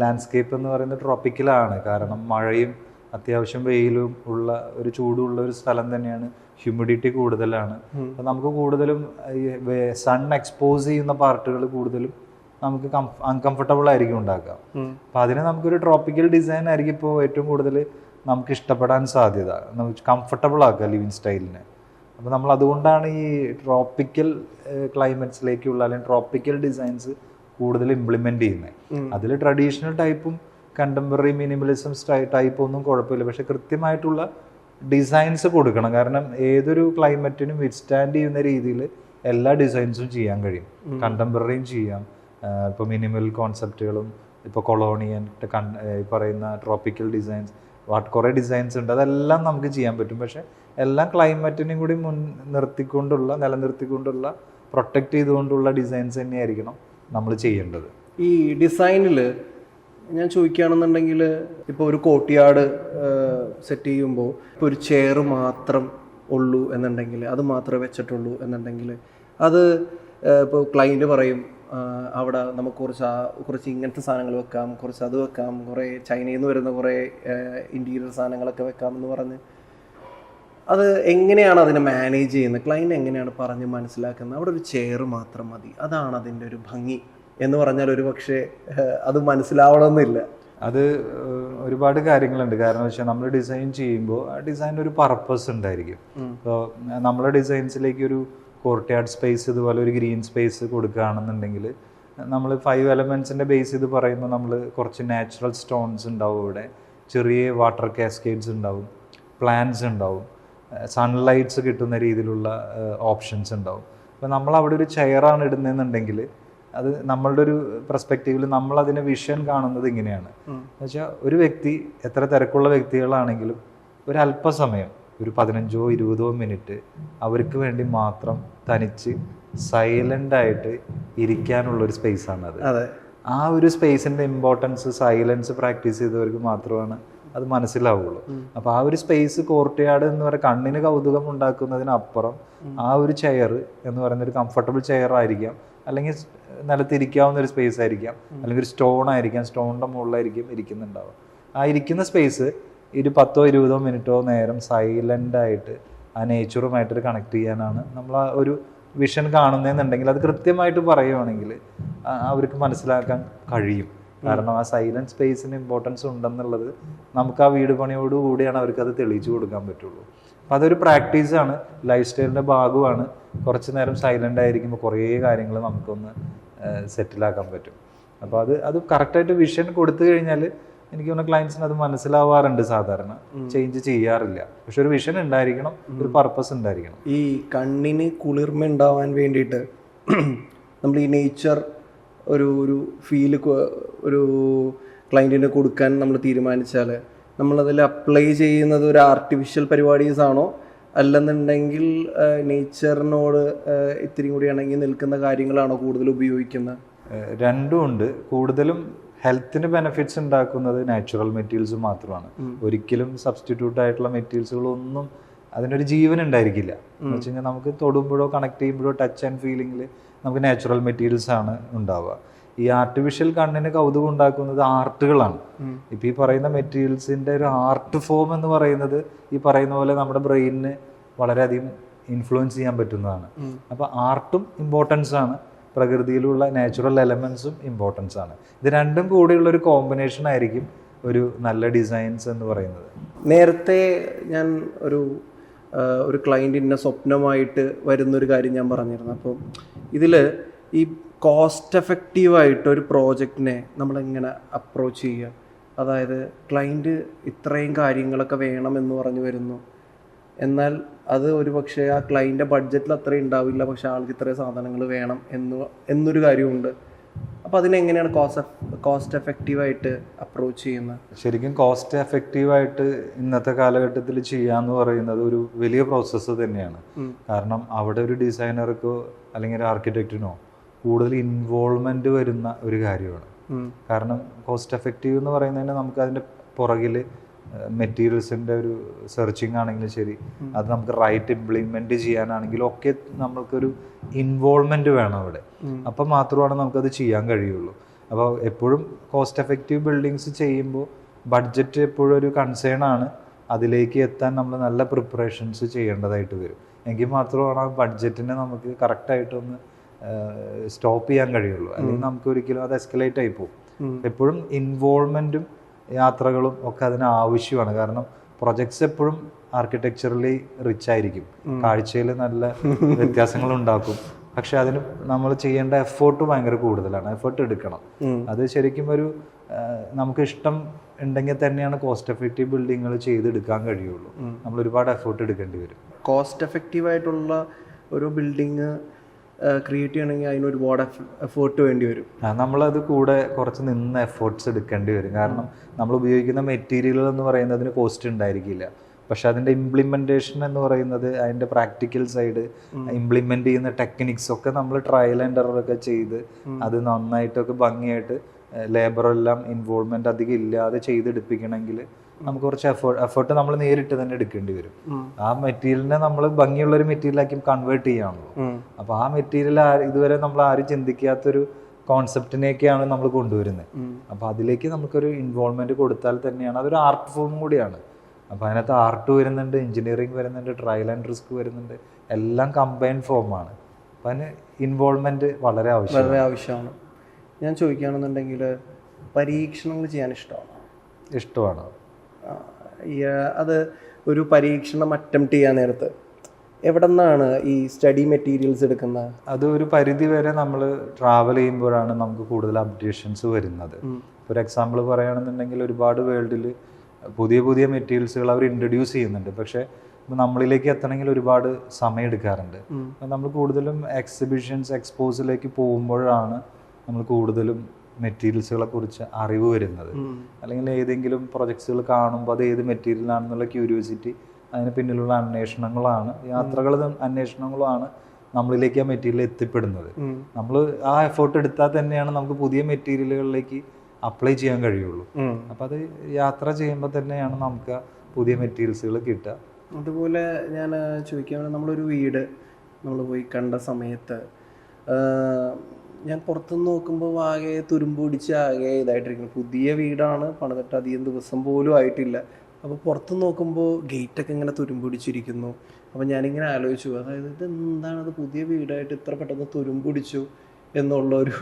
ലാൻഡ്സ്കേപ്പ് എന്ന് പറയുന്നത് ട്രോപ്പിക്കലാണ്. കാരണം മഴയും അത്യാവശ്യം വെയിലും ഉള്ള ഒരു ചൂടുള്ള ഒരു സ്ഥലം തന്നെയാണ്, ഹ്യൂമിഡിറ്റി കൂടുതലാണ്. അപ്പം നമുക്ക് കൂടുതലും സൺ എക്സ്പോസ് ചെയ്യുന്ന പാർട്ടുകൾ കൂടുതലും നമുക്ക് അൺകംഫർട്ടബിൾ ആയിരിക്കും ഉണ്ടാക്കുക. അപ്പം അതിന് നമുക്കൊരു ട്രോപ്പിക്കൽ ഡിസൈൻ ആയിരിക്കും ഇപ്പോൾ ഏറ്റവും കൂടുതൽ നമുക്ക് ഇഷ്ടപ്പെടാൻ സാധ്യത, നമുക്ക് കംഫർട്ടബിൾ ആക്കുക ലിവിങ് സ്റ്റൈലിനെ. അപ്പോൾ നമ്മൾ അതുകൊണ്ടാണ് ഈ ട്രോപ്പിക്കൽ ക്ലൈമറ്റ്സിലേക്കുള്ള അല്ലെങ്കിൽ ട്രോപ്പിക്കൽ ഡിസൈൻസ് കൂടുതൽ ഇംപ്ലിമെന്റ് ചെയ്യുന്നത്. അതിൽ ട്രഡീഷണൽ ടൈപ്പും കണ്ടംപററി മിനിമലിസം ടൈപ്പ് ഒന്നും കുഴപ്പമില്ല, പക്ഷെ കൃത്യമായിട്ടുള്ള ഡിസൈൻസ് കൊടുക്കണം. കാരണം ഏതൊരു ക്ലൈമറ്റിനും വിത്ത്സ്റ്റാൻഡ് ചെയ്യുന്ന രീതിയിൽ എല്ലാ ഡിസൈൻസും ചെയ്യാൻ കഴിയും. കണ്ടംപററിയും ചെയ്യാം, ഇപ്പോൾ മിനിമൽ കോൺസെപ്റ്റുകളും, ഇപ്പോൾ കൊളോണിയൻ പറയുന്ന ട്രോപ്പിക്കൽ ഡിസൈൻസ്, കുറേ ഡിസൈൻസ് ഉണ്ട്, അതെല്ലാം നമുക്ക് ചെയ്യാൻ പറ്റും. പക്ഷെ എല്ലാം ക്ലൈമറ്റിനും കൂടി നിലനിർത്തിക്കൊണ്ടുള്ള പ്രൊട്ടക്റ്റ് ചെയ്തുകൊണ്ടുള്ള ഡിസൈൻസ് തന്നെയായിരിക്കണം നമ്മൾ ചെയ്യേണ്ടത്. ഈ ഡിസൈനിൽ ഞാൻ ചോദിക്കുകയാണെന്നുണ്ടെങ്കിൽ, ഇപ്പോൾ ഒരു കോർട്ട്യാർഡ് സെറ്റ് ചെയ്യുമ്പോൾ ഇപ്പോൾ ഒരു ചെയർ മാത്രം ഉള്ളൂ എന്നുണ്ടെങ്കിൽ, അത് മാത്രമേ വെച്ചിട്ടുള്ളൂ എന്നുണ്ടെങ്കിൽ, അത് ഇപ്പോൾ ക്ലൈൻറ്റ് പറയും അവിടെ നമുക്ക് കുറച്ച് ഇങ്ങനത്തെ സാധനങ്ങൾ വെക്കാം, കുറച്ച് അത് വെക്കാം, കുറേ ചൈനയിൽ നിന്ന് വരുന്ന കുറേ ഇൻറ്റീരിയർ സാധനങ്ങളൊക്കെ വെക്കാം എന്ന് പറഞ്ഞ് അത് എങ്ങനെയാണ് അതിനെ മാനേജ് ചെയ്യുന്നത്? ക്ലൈൻറ്റ് എങ്ങനെയാണ് പറഞ്ഞ് മനസ്സിലാക്കുന്നത്? അവിടെ ഒരു ചെയർ മാത്രം മതി, അതാണ് അതിൻ്റെ ഒരു ഭംഗി എന്ന് പറഞ്ഞാൽ ഒരു പക്ഷേ അത് മനസ്സിലാവണമെന്നില്ല. അത് ഒരുപാട് കാര്യങ്ങളുണ്ട്. കാരണം വെച്ചാൽ നമ്മൾ ഡിസൈൻ ചെയ്യുമ്പോൾ ആ ഡിസൈൻ ഒരു പർപ്പസ് ഉണ്ടായിരിക്കും. ഇപ്പോൾ നമ്മളെ ഡിസൈൻസിലേക്ക് ഒരു കോർട്ട്യാർഡ് സ്പേസ് ഇതുപോലെ ഒരു ഗ്രീൻ സ്പേസ് കൊടുക്കുകയാണെന്നുണ്ടെങ്കിൽ നമ്മൾ 5 എലമെൻസിൻ്റെ ബേസ് ചെയ്ത് പറയുമ്പോൾ നമ്മൾ കുറച്ച് നാച്ചുറൽ സ്റ്റോൺസ് ഉണ്ടാവും, ഇവിടെ ചെറിയ വാട്ടർ കാസ്കേഡ്സ് ഉണ്ടാവും, പ്ലാന്റ്സ് ഉണ്ടാവും, സൺലൈറ്റ്സ് കിട്ടുന്ന രീതിയിലുള്ള ഓപ്ഷൻസ് ഉണ്ടാവും. അപ്പോൾ നമ്മൾ അവിടെ ഒരു ചെയറാണ് ഇടുന്നതെന്നുണ്ടെങ്കിൽ അത് നമ്മളുടെ ഒരു പെർസ്പെക്റ്റീവിൽ നമ്മൾ അതിനെ വിഷൻ കാണുന്നത് ഇങ്ങനെയാണ്. എന്നുവെച്ചാൽ ഒരു വ്യക്തി എത്ര തിരക്കുള്ള വ്യക്തികളാണെങ്കിലും ഒരു അല്പസമയം, ഒരു 15-20 മിനിറ്റ് അവർക്ക് വേണ്ടി മാത്രം തനിച്ച് സൈലൻ്റായിട്ട് ഇരിക്കാനുള്ളൊരു സ്പേസാണ് അത്. ആ ഒരു സ്പേസിൻ്റെ ഇമ്പോർട്ടൻസ് സൈലൻസ് പ്രാക്ടീസ് ചെയ്തവർക്ക് മാത്രമാണ് അത് മനസ്സിലാവുള്ളൂ. അപ്പോൾ ആ ഒരു സ്പേസ് കോർട്ട്യാർഡ് എന്ന് പറയുന്ന കണ്ണിന് കൗതുകം ഉണ്ടാക്കുന്നതിനപ്പുറം ആ ഒരു ചെയർ എന്ന് പറയുന്ന ഒരു കംഫർട്ടബിൾ ചെയർ ആയിരിക്കാം, അല്ലെങ്കിൽ നിലത്തിരിക്കാവുന്ന ഒരു സ്പേസ് ആയിരിക്കാം, അല്ലെങ്കിൽ ഒരു സ്റ്റോൺ ആയിരിക്കാം, സ്റ്റോണിൻ്റെ മുകളിലായിരിക്കും ഇരിക്കുന്നുണ്ടാവുക. ആ ഇരിക്കുന്ന സ്പേസ് ഒരു 10-20 മിനിറ്റോ നേരം സൈലൻ്റായിട്ട് ആ നേച്ചറുമായിട്ടൊരു കണക്ട് ചെയ്യാനാണ് നമ്മൾ ആ ഒരു വിഷൻ കാണുന്നതെന്നുണ്ടെങ്കിൽ അത് കൃത്യമായിട്ട് പറയുവാണെങ്കിൽ അവർക്ക് മനസ്സിലാക്കാൻ കഴിയും. കാരണം ആ സൈലൻറ്റ് സ്പേസിന് ഇമ്പോർട്ടൻസ് ഉണ്ടെന്നുള്ളത് നമുക്ക് ആ വീട് പണിയോടുകൂടിയാണ് അവർക്ക് അത് തെളിയിച്ചു കൊടുക്കാൻ പറ്റുള്ളൂ. അപ്പോൾ അതൊരു പ്രാക്ടീസാണ്, ലൈഫ് സ്റ്റൈലിൻ്റെ ഭാഗമാണ്. കുറച്ച് നേരം സൈലൻ്റ് ആയിരിക്കുമ്പോൾ കുറേ കാര്യങ്ങൾ നമുക്കൊന്ന് സെറ്റിലാക്കാൻ പറ്റും. അപ്പോൾ അത് കറക്റ്റായിട്ട് വിഷൻ കൊടുത്തു കഴിഞ്ഞാൽ എനിക്ക് തോന്നുന്ന ക്ലയൻസിന് അത് മനസ്സിലാവാറുണ്ട്. സാധാരണ ചേഞ്ച് ചെയ്യാറില്ല. പക്ഷെ ഒരു വിഷൻ ഉണ്ടായിരിക്കണം, ഒരു പർപ്പസ് ഉണ്ടായിരിക്കണം. ഈ കണ്ണിന് കുളിർമ ഉണ്ടാവാൻ വേണ്ടിയിട്ട് നമ്മൾ ഈ നേച്ചർ ഒരു ഫീല് ഒരു ക്ലയൻറ്റിന് കൊടുക്കാൻ നമ്മൾ തീരുമാനിച്ചാൽ നമ്മളതിൽ അപ്ലൈ ചെയ്യുന്നത് ഒരു ആർട്ടിഫിഷ്യൽ പരിപാടീസ് ആണോ, അല്ലെന്നുണ്ടെങ്കിൽ നേച്ചറിനോട് ഇത്തിരി കൂടി ഇണങ്ങി നിൽക്കുന്ന കാര്യങ്ങളാണോ കൂടുതൽ ഉപയോഗിക്കുന്നത്? രണ്ടും ഉണ്ട്. കൂടുതലും ഹെൽത്തിന് ബെനിഫിറ്റ്സ് ഉണ്ടാക്കുന്നത് നാച്ചുറൽ മെറ്റീരിയൽസ് മാത്രമാണ്. ഒരിക്കലും സബ്സ്റ്റിറ്റ്യൂട്ട് ആയിട്ടുള്ള മെറ്റീരിയൽസുകളൊന്നും അതിനൊരു ജീവൻ ഉണ്ടായിരിക്കില്ല. എന്ന് വെച്ച് കഴിഞ്ഞാൽ നമുക്ക് തൊടുമ്പോഴോ കണക്ട് ചെയ്യുമ്പോഴോ ടച്ച് ആൻഡ് ഫീലിംഗിൽ നമുക്ക് നാച്ചുറൽ മെറ്റീരിയൽസ് ആണ് ഉണ്ടാവുക. ഈ ആർട്ടിഫിഷ്യൽ കണ്ണിന് കൗതുകം ഉണ്ടാക്കുന്നത് ആർട്ടുകളാണ്. ഇപ്പം ഈ പറയുന്ന മെറ്റീരിയൽസിൻ്റെ ഒരു ആർട്ട് ഫോം എന്ന് പറയുന്നത് ഈ പറയുന്ന പോലെ നമ്മുടെ ബ്രെയിനിന് വളരെയധികം ഇൻഫ്ലുവൻസ് ചെയ്യാൻ പറ്റുന്നതാണ്. അപ്പോൾ ആർട്ടും ഇമ്പോർട്ടൻസ് ആണ്, പ്രകൃതിയിലുള്ള നാച്ചുറൽ എലമെൻസും ഇമ്പോർട്ടൻസ് ആണ്. ഇത് രണ്ടും കൂടിയുള്ളൊരു കോമ്പിനേഷൻ ആയിരിക്കും ഒരു നല്ല ഡിസൈൻസ് എന്ന് പറയുന്നത്. നേരത്തെ ഞാൻ ഒരു ക്ലയൻറ്റിൻ്റെ സ്വപ്നമായിട്ട് വരുന്നൊരു കാര്യം ഞാൻ പറഞ്ഞിരുന്നു. അപ്പോൾ ഇതിൽ ഈ കോസ്റ്റ് എഫക്റ്റീവായിട്ട് ഒരു പ്രോജക്റ്റിനെ നമ്മളെങ്ങനെ അപ്രോച്ച് ചെയ്യുക? അതായത് ക്ലയൻറ്റ് ഇത്രയും കാര്യങ്ങളൊക്കെ വേണമെന്ന് പറഞ്ഞു വരുന്നു, എന്നാൽ അത് ഒരു പക്ഷേ ആ ക്ലയൻറ്റിൻ്റെ ബഡ്ജറ്റിൽ അത്രയും ഉണ്ടാവില്ല, പക്ഷേ ആൾക്ക് ഇത്രയും സാധനങ്ങൾ വേണം എന്നൊരു കാര്യമുണ്ട്. അപ്പോൾ അതിനെങ്ങനെയാണ് കോസ്റ്റ് എഫക്റ്റീവായിട്ട് അപ്രോച്ച് ചെയ്യുന്നത്? ശരിക്കും കോസ്റ്റ് എഫക്റ്റീവായിട്ട് ഇന്നത്തെ കാലഘട്ടത്തിൽ ചെയ്യാന്ന് പറയുന്നത് ഒരു വലിയ പ്രോസസ്സ് തന്നെയാണ്. കാരണം അവിടെ ഒരു ഡിസൈനർക്കോ അല്ലെങ്കിൽ ഒരു ആർക്കിടെക്റ്റിനോ കൂടുതൽ ഇൻവോൾവ്മെന്റ് വരുന്ന ഒരു കാര്യമാണ്. കാരണം കോസ്റ്റ് എഫക്റ്റീവ് എന്ന് പറയുന്നതിന് നമുക്ക് അതിൻ്റെ പുറകിൽ മെറ്റീരിയൽസിൻ്റെ ഒരു സെർച്ചിങ് ആണെങ്കിലും ശരി, അത് നമുക്ക് റൈറ്റ് ഇംപ്ലിമെൻറ്റ് ചെയ്യാനാണെങ്കിലും ഒക്കെ നമുക്കൊരു ഇൻവോൾവ്മെൻറ്റ് വേണം അവിടെ. അപ്പം മാത്രമാണ് നമുക്കത് ചെയ്യാൻ കഴിയുള്ളൂ. അപ്പോൾ എപ്പോഴും കോസ്റ്റ് എഫക്റ്റീവ് ബിൽഡിങ്സ് ചെയ്യുമ്പോൾ ബഡ്ജറ്റ് എപ്പോഴും ഒരു കൺസേൺ ആണ്. അതിലേക്ക് എത്താൻ നമ്മൾ നല്ല പ്രിപ്പറേഷൻസ് ചെയ്യേണ്ടതായിട്ട് വരും. എങ്കിൽ മാത്രമാണ് ആ ബഡ്ജറ്റിനെ നമുക്ക് കറക്റ്റായിട്ടൊന്ന് സ്റ്റോപ്പ് ചെയ്യാൻ കഴിയുള്ളൂ. അല്ലെങ്കിൽ നമുക്ക് ഒരിക്കലും അത് എസ്കലേറ്റ് ആയി പോകും. എപ്പോഴും ഇൻവോൾവ്മെൻറ്റും യാത്രകളും ഒക്കെ അതിന് ആവശ്യമാണ്. കാരണം പ്രൊജക്ട്സ് എപ്പോഴും ആർക്കിടെക്ചറലി റിച്ച് ആയിരിക്കും, കാഴ്ചയിൽ നല്ല വ്യത്യാസങ്ങൾ ഉണ്ടാക്കും. പക്ഷെ അതിന് നമ്മൾ ചെയ്യേണ്ട എഫേർട്ട് ഭയങ്കര കൂടുതലാണ്. എഫേർട്ട് എടുക്കണം. അത് ശരിക്കും ഒരു നമുക്ക് ഇഷ്ടം ഉണ്ടെങ്കിൽ തന്നെയാണ് കോസ്റ്റ് എഫക്റ്റീവ് ബിൽഡിങ്ങുകൾ ചെയ്തെടുക്കാൻ കഴിയുള്ളൂ. നമ്മൾ ഒരുപാട് എഫേർട്ട് എടുക്കേണ്ടി വരും. കോസ്റ്റ് എഫക്റ്റീവായിട്ടുള്ള ഒരു ബിൽഡിങ് ക്രിയേറ്റ് ചെയ്യണമെങ്കിൽ അതിന് ഒരുപാട് എഫേർട്ട് വേണ്ടി വരും. നമ്മളത് കൂടെ കുറച്ച് നിന്ന് എഫേർട്ട്സ് എടുക്കേണ്ടി വരും. കാരണം നമ്മൾ ഉപയോഗിക്കുന്ന മെറ്റീരിയലുകൾ എന്ന് പറയുന്നതിന് കോസ്റ്റ് ഉണ്ടായിരിക്കില്ല. പക്ഷെ അതിൻ്റെ ഇംപ്ലിമെൻറ്റേഷൻ എന്ന് പറയുന്നത്, അതിൻ്റെ പ്രാക്ടിക്കൽ സൈഡ്, ഇംപ്ലിമെൻ്റ് ചെയ്യുന്ന ടെക്നിക്സ് ഒക്കെ നമ്മൾ ട്രയൽ ആൻഡ് എറർ ഒക്കെ ചെയ്ത് അത് നന്നായിട്ടൊക്കെ ഭംഗിയായിട്ട് ലേബറെല്ലാം ഇൻവോൾവ്മെൻ്റ് അധികം ഇല്ലാതെ ചെയ്തെടുപ്പിക്കണമെങ്കിൽ നമുക്ക് കുറച്ച് എഫേർട്ട് നമ്മൾ നേരിട്ട് തന്നെ എടുക്കേണ്ടി വരും. ആ മെറ്റീരിയലിനെ നമ്മൾ ഭംഗിയുള്ളൊരു മെറ്റീരിയലാക്കി കൺവേർട്ട് ചെയ്യാണല്ലോ. അപ്പോൾ ആ മെറ്റീരിയൽ ഇതുവരെ നമ്മൾ ആരും ചിന്തിക്കാത്തൊരു കോൺസെപ്റ്റിനെയൊക്കെയാണ് നമ്മൾ കൊണ്ടുവരുന്നത്. അപ്പോൾ അതിലേക്ക് നമുക്കൊരു ഇൻവോൾവ്മെന്റ് കൊടുത്താൽ തന്നെയാണ്, അതൊരു ആർട്ട് ഫോം കൂടിയാണ്. അപ്പോൾ അതിനകത്ത് ആർട്ട് വരുന്നുണ്ട്, എഞ്ചിനീയറിംഗ് വരുന്നുണ്ട്, ട്രയൽ ആൻഡ് റിസ്ക് വരുന്നുണ്ട്, എല്ലാം കമ്പൈൻഡ് ഫോമാണ്. അപ്പം അതിന് ഇൻവോൾവ്മെൻറ്റ് വളരെ ആവശ്യമാണ്. ഞാൻ ചോദിക്കുകയാണെന്നുണ്ടെങ്കിൽ പരീക്ഷണങ്ങൾ ചെയ്യാൻ ഇഷ്ടമാണ്. അത് ഒരു പരീക്ഷണം അറ്റംപ്റ്റ് ചെയ്യാൻ നേരത്ത് എവിടെ നിന്നാണ് ഈ സ്റ്റഡി മെറ്റീരിയൽസ് എടുക്കുന്നത്? അത് ഒരു പരിധി വരെ നമ്മൾ ട്രാവൽ ചെയ്യുമ്പോഴാണ് നമുക്ക് കൂടുതൽ അപ്ഡേഷൻസ് വരുന്നത്. ഒരു എക്സാമ്പിൾ പറയുകയാണെന്നുണ്ടെങ്കിൽ ഒരുപാട് വേൾഡിൽ പുതിയ പുതിയ മെറ്റീരിയൽസുകൾ അവർ ഇൻട്രൊഡ്യൂസ് ചെയ്യുന്നുണ്ട്. പക്ഷേ നമ്മളിലേക്ക് എത്തണമെങ്കിൽ ഒരുപാട് സമയം എടുക്കാറുണ്ട്. നമ്മൾ കൂടുതലും എക്സ്പോസിലേക്ക് പോകുമ്പോഴാണ് നമ്മൾ കൂടുതലും മെറ്റീരിയൽസുകളെ കുറിച്ച് അറിവ് വരുന്നത്. അല്ലെങ്കിൽ ഏതെങ്കിലും പ്രൊജക്ട്സുകൾ കാണുമ്പോൾ അത് ഏത് മെറ്റീരിയലാണെന്നുള്ള ക്യൂരിയോസിറ്റി, അതിന് പിന്നിലുള്ള അന്വേഷണങ്ങളാണ്, അന്വേഷണങ്ങളുമാണ് നമ്മളിലേക്ക് ആ മെറ്റീരിയൽ എത്തിപ്പെടുന്നത്. നമ്മൾ ആ എഫേർട്ട് എടുത്താൽ തന്നെയാണ് നമുക്ക് പുതിയ മെറ്റീരിയലുകളിലേക്ക് അപ്ലൈ ചെയ്യാൻ കഴിയുള്ളൂ. അപ്പം അത് യാത്ര ചെയ്യുമ്പോൾ തന്നെയാണ് നമുക്ക് പുതിയ മെറ്റീരിയൽസുകൾ കിട്ടുക. അതുപോലെ ഞാൻ ചോദിക്കുകയാണ്, നമ്മളൊരു വീട് നമ്മൾ പോയി കണ്ട സമയത്ത് ഞാൻ പുറത്തുനിന്ന് നോക്കുമ്പോൾ ആകെ തുരുമ്പ് പിടിച്ച് ആകെ ഇതായിട്ടിരിക്കുന്നു. പുതിയ വീടാണ്, പണിതിട്ട് അധികം ദിവസം പോലും ആയിട്ടില്ല. അപ്പോൾ പുറത്ത് നോക്കുമ്പോൾ ഗേറ്റൊക്കെ ഇങ്ങനെ തുരുമ്പ് പിടിച്ചിരിക്കുന്നു. അപ്പോൾ ഞാനിങ്ങനെ ആലോചിച്ചു, അതായത് ഇതെന്താണത്, പുതിയ വീടായിട്ട് ഇത്ര പെട്ടെന്ന് തുരുമ്പ് പിടിച്ചു എന്നുള്ളൊരു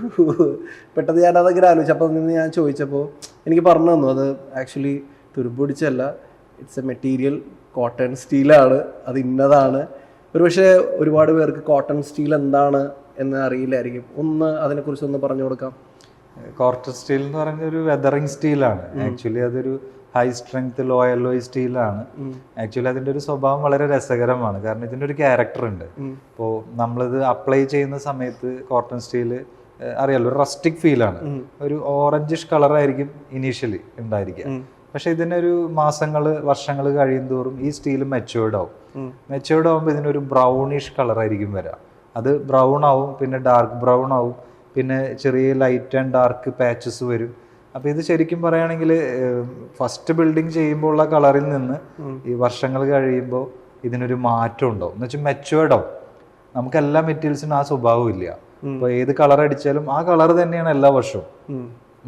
പെട്ടെന്ന് ഞാനതങ്ങനെ ആലോചിച്ചു. അപ്പോൾ നിന്ന് ഞാൻ ചോദിച്ചപ്പോൾ എനിക്ക് പറഞ്ഞു തന്നു, അത് ആക്ച്വലി തുരുമ്പ് പിടിച്ചല്ല, ഇറ്റ്സ് എ മെറ്റീരിയൽ, കോട്ടൺ സ്റ്റീലാണ്, അത് ഇന്നതാണ്. ഒരുപക്ഷെ ഒരുപാട് പേർക്ക് കോട്ടൺ സ്റ്റീൽ എന്താണ് എന്ന് അറിയില്ലായിരിക്കും. അതിനെക്കുറിച്ച് ഒന്ന് പറഞ്ഞു കൊടുക്കാം. കോട്ടൺ സ്റ്റീൽ എന്ന് പറഞ്ഞ ഒരു വെതറിങ് സ്റ്റീലാണ്. ആക്ച്വലി അതൊരു ഹൈ സ്ട്രെങ്ത് ലോ അലോയ് സ്റ്റീലാണ്. ആക്ച്വലി അതിൻ്റെ ഒരു സ്വഭാവം വളരെ രസകരമാണ്. കാരണം ഇതിൻ്റെ ഒരു ക്യാരക്ടർ ഉണ്ട്. ഇപ്പോൾ നമ്മളിത് അപ്ലൈ ചെയ്യുന്ന സമയത്ത് കോട്ടൺ സ്റ്റീൽ അറിയാലോ, ഒരു റസ്റ്റിക് ഫീലാണ്, ഒരു ഓറഞ്ചിഷ് കളറായിരിക്കും ഇനീഷ്യലി ഉണ്ടായിരിക്കുക. പക്ഷെ ഇതിനൊരു വർഷങ്ങൾ കഴിയും തോറും ഈ സ്റ്റീൽ മെച്ചുവേർഡ് ആവും. മെച്ചുവേർഡ് ആവുമ്പോൾ ഇതിനൊരു ബ്രൗണിഷ് കളറായിരിക്കും വരിക. അത് ബ്രൗൺ ആവും, പിന്നെ ഡാർക്ക് ബ്രൗൺ ആവും, പിന്നെ ചെറിയ ലൈറ്റ് ആൻഡ് ഡാർക്ക് പാച്ചസ് വരും. അപ്പോൾ ഇത് ശരിക്കും പറയുകയാണെങ്കിൽ ഫസ്റ്റ് ബിൽഡിങ് ചെയ്യുമ്പോൾ ഉള്ള കളറിൽ നിന്ന് ഈ വർഷങ്ങൾ കഴിയുമ്പോൾ ഇതിനൊരു മാറ്റം ഉണ്ടാവും. എന്ന് വെച്ചാൽ മെച്ചുവേർഡ് ആവും. നമുക്ക് എല്ലാ മെറ്റീരിയൽസിനും ആ സ്വഭാവം ഇല്ല. അപ്പോൾ ഏത് കളർ അടിച്ചാലും ആ കളർ തന്നെയാണ് എല്ലാ വർഷവും,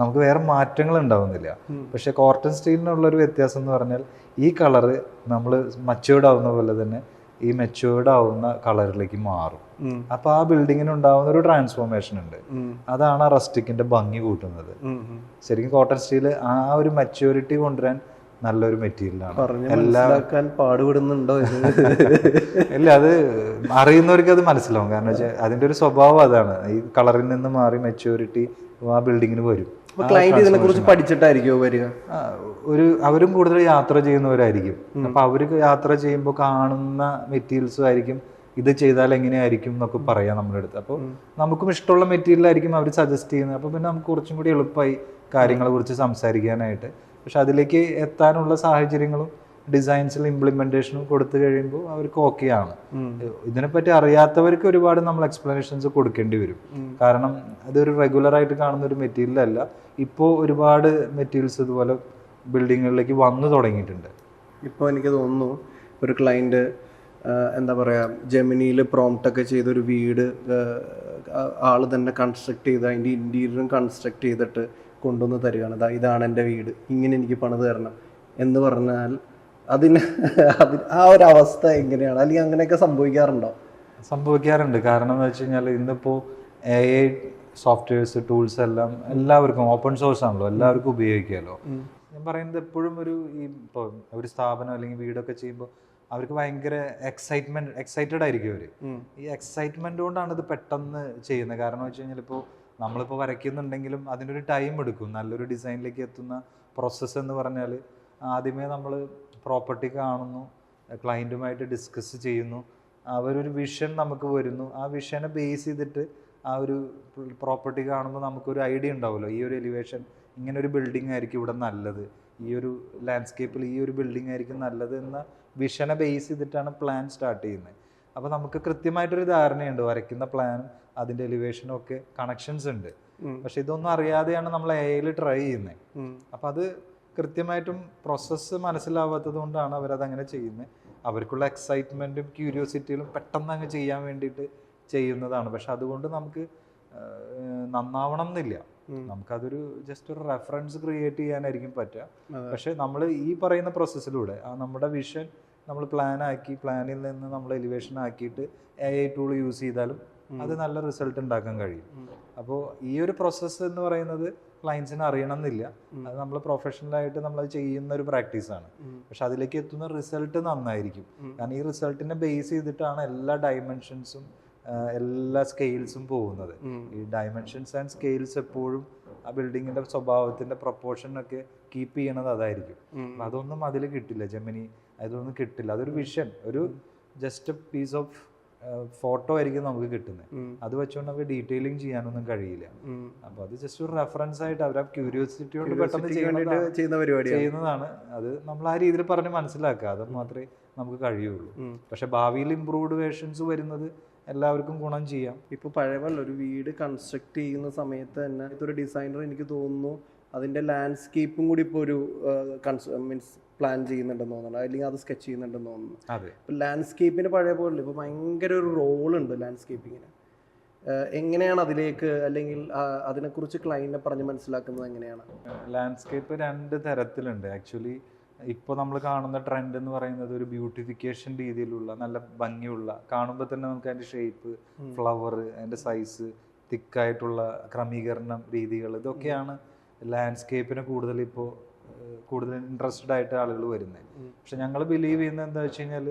നമുക്ക് വേറെ മാറ്റങ്ങൾ ഉണ്ടാവുന്നില്ല. പക്ഷെ കോട്ടൺ സ്റ്റീലിനുള്ളൊരു വ്യത്യാസം എന്ന് പറഞ്ഞാൽ ഈ കളറ് നമ്മൾ മച്ചുവേർഡ് ആവുന്ന പോലെ തന്നെ ഈ മെച്ചുവേർഡ് ആവുന്ന കളറിലേക്ക് മാറും. അപ്പൊ ആ ബിൽഡിങ്ങിന് ഉണ്ടാവുന്ന ഒരു ട്രാൻസ്ഫോർമേഷൻ ഉണ്ട്. അതാണ് ആ റസ്റ്റിക്കിന്റെ ഭംഗി കൂട്ടുന്നത്. ശരിക്കും കോട്ടൺ സ്റ്റീൽ ആ ഒരു മെച്യൂരിറ്റി കൊണ്ടുവരാൻ നല്ലൊരു മെറ്റീരിയലാണ്. പാടുപെടുന്നുണ്ടോ? ഇല്ല, അത് അറിയുന്നവർക്ക് അത് മനസ്സിലാവും. കാരണം വെച്ചാൽ അതിന്റെ ഒരു സ്വഭാവം അതാണ്. ഈ കളറിൽ നിന്ന് മാറി മെച്യൂരിറ്റി ആ ബിൽഡിങ്ങിന് വരും. ഇതിനെ കുറിച്ച് പഠിച്ചിട്ടായിരിക്കും വരിക. അവരും കൂടുതൽ യാത്ര ചെയ്യുന്നവരായിരിക്കും. അപ്പൊ അവര് യാത്ര ചെയ്യുമ്പോൾ കാണുന്ന മെറ്റീരിയൽസും ആയിരിക്കും ഇത് ചെയ്താൽ എങ്ങനെയായിരിക്കും എന്നൊക്കെ പറയാം നമ്മുടെ അടുത്ത്. അപ്പോൾ നമുക്കും ഇഷ്ടമുള്ള മെറ്റീരിയൽ ആയിരിക്കും അവർ സജസ്റ്റ് ചെയ്യുന്നത്. അപ്പോൾ പിന്നെ നമുക്ക് കുറച്ചും കൂടി എളുപ്പമായി കാര്യങ്ങളെ കുറിച്ച് സംസാരിക്കാനായിട്ട്. പക്ഷെ അതിലേക്ക് എത്താനുള്ള സാഹചര്യങ്ങളും ഡിസൈൻസിൽ ഇംപ്ലിമെന്റേഷനും കൊടുത്തു കഴിയുമ്പോൾ അവർക്ക് ഓക്കെയാണ്. ഇതിനെപ്പറ്റി അറിയാത്തവർക്ക് ഒരുപാട് നമ്മൾ എക്സ്പ്ലനേഷൻസ് കൊടുക്കേണ്ടി വരും. കാരണം അതൊരു റെഗുലർ ആയിട്ട് കാണുന്ന ഒരു മെറ്റീരിയൽ അല്ല. ഇപ്പോൾ ഒരുപാട് മെറ്റീരിയൽസ് ഇതുപോലെ ബിൽഡിങ്ങുകളിലേക്ക് വന്നു തുടങ്ങിയിട്ടുണ്ട്. ഇപ്പോൾ എനിക്ക് തോന്നുന്നു ഒരു ക്ലയൻറ്റ് എന്താ പറയുക, ജെമിനിയിൽ പ്രോംപ്റ്റൊക്കെ ചെയ്തൊരു വീട് ആൾ തന്നെ കൺസ്ട്രക്ട് ചെയ്ത് അതിൻ്റെ ഇൻറ്റീരിയറും കൺസ്ട്രക്ട് ചെയ്തിട്ട് കൊണ്ടുവന്ന് തരികയാണ്. ഇതാണ് എൻ്റെ വീട്, ഇങ്ങനെ എനിക്ക് പണിത് തരണം എന്ന് പറഞ്ഞാൽ ആ ഒരു അവസ്ഥ എങ്ങനെയാണ്? അല്ലെങ്കിൽ അങ്ങനെയൊക്കെ സംഭവിക്കാറുണ്ടോ? സംഭവിക്കാറുണ്ട്. കാരണം എന്ന് വെച്ച് കഴിഞ്ഞാൽ ഇന്നിപ്പോൾ AI സോഫ്റ്റ്വെയർസ് ടൂൾസ് എല്ലാം എല്ലാവർക്കും ഓപ്പൺ സോഴ്സ് ആണല്ലോ, എല്ലാവർക്കും ഉപയോഗിക്കാമല്ലോ. ഞാൻ പറയുന്നത് എപ്പോഴും ഇപ്പോൾ ഒരു സ്ഥാപനം അല്ലെങ്കിൽ വീടൊക്കെ ചെയ്യുമ്പോൾ അവർക്ക് ഭയങ്കര എക്സൈറ്റഡ് ആയിരിക്കും അവർ. ഈ എക്സൈറ്റ്മെന്റ് കൊണ്ടാണ് ഇത് പെട്ടെന്ന് ചെയ്യുന്നത്. കാരണം വെച്ച് കഴിഞ്ഞാൽ ഇപ്പോൾ നമ്മളിപ്പോൾ വരയ്ക്കുന്നുണ്ടെങ്കിലും അതിനൊരു ടൈം എടുക്കും. നല്ലൊരു ഡിസൈനിലേക്ക് എത്തുന്ന പ്രോസസ്സ് എന്ന് പറഞ്ഞാൽ ആദ്യമേ നമ്മൾ പ്രോപ്പർട്ടി കാണുന്നു, ക്ലയൻറ്റുമായിട്ട് ഡിസ്കസ് ചെയ്യുന്നു, അവരൊരു വിഷൻ നമുക്ക് വരുന്നു. ആ വിഷനെ ബേസ് ചെയ്തിട്ട് ആ ഒരു പ്രോപ്പർട്ടി കാണുമ്പോൾ നമുക്കൊരു ഐഡിയ ഉണ്ടാവുമല്ലോ, ഈ ഒരു എലിവേഷൻ ഇങ്ങനെ ഒരു ബിൽഡിംഗ് ആയിരിക്കും ഇവിടെ നല്ലത്, ഈ ഒരു ലാൻഡ്സ്കേപ്പിൽ ഈ ഒരു ബിൽഡിംഗ് ആയിരിക്കും നല്ലത് എന്ന വിഷനെ ബേസ് ചെയ്തിട്ടാണ് പ്ലാൻ സ്റ്റാർട്ട് ചെയ്യുന്നത്. അപ്പോൾ നമുക്ക് കൃത്യമായിട്ടൊരു ധാരണയുണ്ട്, വരയ്ക്കുന്ന പ്ലാനും അതിൻ്റെ എലിവേഷനും ഒക്കെ കണക്ഷൻസ് ഉണ്ട്. പക്ഷെ ഇതൊന്നും അറിയാതെയാണ് നമ്മൾ AI ട്രൈ ചെയ്യുന്നത്. അപ്പം അത് കൃത്യമായിട്ടും പ്രോസസ്സ് മനസ്സിലാവാത്തത് കൊണ്ടാണ് അവരതങ്ങനെ ചെയ്യുന്നത്. അവർക്കുള്ള എക്സൈറ്റ്മെൻറ്റും ക്യൂരിയോസിറ്റിയിലും പെട്ടെന്ന് അങ്ങ് ചെയ്യാൻ വേണ്ടിയിട്ട് ചെയ്യുന്നതാണ്. പക്ഷെ അതുകൊണ്ട് നമുക്ക് നന്നാവണം എന്നില്ല. നമുക്കതൊരു ജസ്റ്റ് ഒരു റെഫറൻസ് ക്രിയേറ്റ് ചെയ്യാനായിരിക്കും പറ്റുക. പക്ഷെ നമ്മൾ ഈ പറയുന്ന പ്രോസസ്സിലൂടെ നമ്മുടെ വിഷൻ നമ്മൾ പ്ലാനിൽ നിന്ന് നമ്മൾ എലിവേഷൻ ആക്കിയിട്ട് AI ടൂൾ യൂസ് ചെയ്താലും അത് നല്ല റിസൾട്ട് ഉണ്ടാക്കാൻ കഴിയും. അപ്പോൾ ഈ ഒരു പ്രോസസ്സ് എന്ന് പറയുന്നത് ക്ലയൻസിന് അറിയണം എന്നില്ല. അത് നമ്മൾ പ്രൊഫഷണലായിട്ട് നമ്മളത് ചെയ്യുന്ന ഒരു പ്രാക്ടീസാണ്. പക്ഷെ അതിലേക്ക് എത്തുന്ന റിസൾട്ട് നന്നായിരിക്കും. കാരണം ഈ റിസൾട്ടിനെ ബേസ് ചെയ്തിട്ടാണ് എല്ലാ ഡയമെൻഷൻസും എല്ലാ സ്കെയിൽസും പോകുന്നത്. ഈ ഡയമെൻഷൻസ് ആൻഡ് സ്കെയിൽസ് എപ്പോഴും ആ ബിൽഡിങ്ങിന്റെ സ്വഭാവത്തിന്റെ പ്രൊപ്പോർഷനൊക്കെ കീപ്പ് ചെയ്യണത് അതായിരിക്കും. അതൊന്നും അതിൽ കിട്ടില്ല, ജെമിനി അതൊന്നും കിട്ടില്ല. അതൊരു വിഷൻ, ഒരു ജസ്റ്റ് പീസ് ഓഫ് ഫോട്ടോ ആയിരിക്കും നമുക്ക് കിട്ടുന്നത്. അത് വെച്ചുകൊണ്ട് നമുക്ക് ഡീറ്റെയിലിംഗ് ചെയ്യാനൊന്നും കഴിയില്ല. അപ്പൊ അത് ജസ്റ്റ് ഒരു റെഫറൻസ് ആയിട്ട് അവർ ആ ക്യൂരിയോസിറ്റി കൊണ്ട് പെട്ടെന്ന് ചെയ്യുന്നതാണ്. അത് നമ്മൾ ആ രീതിയിൽ പറഞ്ഞ് മനസ്സിലാക്കുക, അത് മാത്രമേ നമുക്ക് കഴിയുള്ളൂ. പക്ഷെ ഭാവിയിൽ ഇംപ്രൂവ്ഡ് വേർഷൻസ് വരുന്നത് എല്ലാവർക്കും ഗുണം ചെയ്യാം. ഇപ്പൊ പഴയ പോലെ ഒരു വീട് കൺസ്ട്രക്ട് ചെയ്യുന്ന സമയത്ത് തന്നെ ഇതൊരു ഡിസൈനർ എനിക്ക് തോന്നുന്നു അതിന്റെ ലാൻഡ്സ്കേപ്പും കൂടി ഇപ്പോൾ ഒരു മീൻസ് പ്ലാൻ ചെയ്യുന്നുണ്ടെന്ന് തോന്നുന്നു, അല്ലെങ്കിൽ അത് സ്കെച്ച് ചെയ്യുന്നുണ്ടെന്ന് തോന്നുന്നു. ഇപ്പൊ ലാൻഡ്സ്കേപ്പിന് പഴയ പോലെ ഇപ്പൊ ഭയങ്കര ഒരു റോളുണ്ട് ലാൻഡ്സ്കേപ്പിങ്ങിന്. എങ്ങനെയാണ് അതിലേക്ക്, അല്ലെങ്കിൽ അതിനെക്കുറിച്ച് ക്ലയന്റിനെ പറഞ്ഞ് മനസ്സിലാക്കുന്നത് എങ്ങനെയാണ്? ലാൻഡ്സ്കേപ്പ് രണ്ട് തരത്തിലുണ്ട് ആക്ച്വലി. ഇപ്പോൾ നമ്മൾ കാണുന്ന ട്രെൻഡ് എന്ന് പറയുന്നത് ഒരു ബ്യൂട്ടിഫിക്കേഷൻ രീതിയിലുള്ള നല്ല ഭംഗിയുള്ള, കാണുമ്പോൾ തന്നെ നമുക്ക് അതിൻ്റെ ഷേപ്പ്, ഫ്ലവർ, അതിൻ്റെ സൈസ്, തിക്കായിട്ടുള്ള ക്രമീകരണം രീതികൾ, ഇതൊക്കെയാണ് ലാൻഡ്സ്കേപ്പിനെ കൂടുതൽ ഇൻട്രസ്റ്റഡ് ആയിട്ട് ആളുകൾ വരുന്നത്. പക്ഷെ ഞങ്ങൾ ബിലീവ് ചെയ്യുന്നത് എന്താ വെച്ച് കഴിഞ്ഞാൽ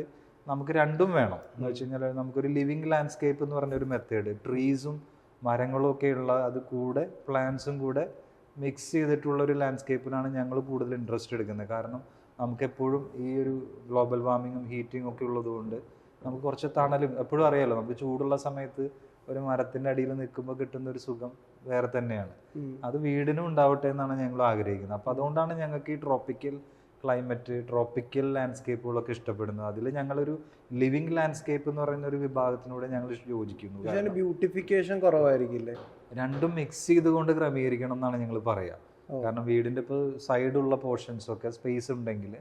നമുക്ക് രണ്ടും വേണം. എന്ന് വെച്ച് കഴിഞ്ഞാൽ നമുക്കൊരു ലിവിങ് ലാൻഡ്സ്കേപ്പ് എന്ന് പറഞ്ഞൊരു മെത്തേഡ്, ട്രീസും മരങ്ങളും ഒക്കെയുള്ള, അത് കൂടെ പ്ലാന്റ്സും കൂടെ മിക്സ് ചെയ്തിട്ടുള്ള ഒരു ലാൻഡ്സ്കേപ്പിനാണ് ഞങ്ങൾ കൂടുതൽ ഇൻട്രസ്റ്റ് എടുക്കുന്നത്. കാരണം നമുക്കെപ്പോഴും ഈ ഒരു ഗ്ലോബൽ വാർമിങ്ങും ഹീറ്റിങ്ങും ഒക്കെ ഉള്ളതുകൊണ്ട് നമുക്ക് കുറച്ച് തണലും, എപ്പോഴും അറിയാലോ നമുക്ക് ചൂടുള്ള സമയത്ത് ഒരു മരത്തിൻ്റെ അടിയിൽ നിൽക്കുമ്പോൾ കിട്ടുന്ന ഒരു സുഖം വേറെ തന്നെയാണ്. അത് വീടിനും ഉണ്ടാവട്ടെ എന്നാണ് ഞങ്ങൾ ആഗ്രഹിക്കുന്നത്. അപ്പോൾ അതുകൊണ്ടാണ് ഞങ്ങൾക്ക് ഈ ട്രോപ്പിക്കൽ ക്ലൈമറ്റ്, ട്രോപ്പിക്കൽ ലാൻഡ്സ്കേപ്പുകളൊക്കെ ഇഷ്ടപ്പെടുന്നത്. അതിൽ ഞങ്ങളൊരു ലിവിങ് ലാൻഡ്സ്കേപ്പ് എന്ന് പറയുന്ന ഒരു വിഭാഗത്തിനൂടെ ഞങ്ങൾ യോജിക്കുന്നു. ബ്യൂട്ടിഫിക്കേഷൻ കുറവായിരിക്കില്ലേ? രണ്ടും മിക്സ് ചെയ്തുകൊണ്ട് ക്രമീകരിക്കണം എന്നാണ് ഞങ്ങൾ പറയുക. കാരണം വീടിന്റെ ഇപ്പോൾ സൈഡുള്ള പോർഷൻസ് ഒക്കെ സ്പേസ് ഉണ്ടെങ്കിൽ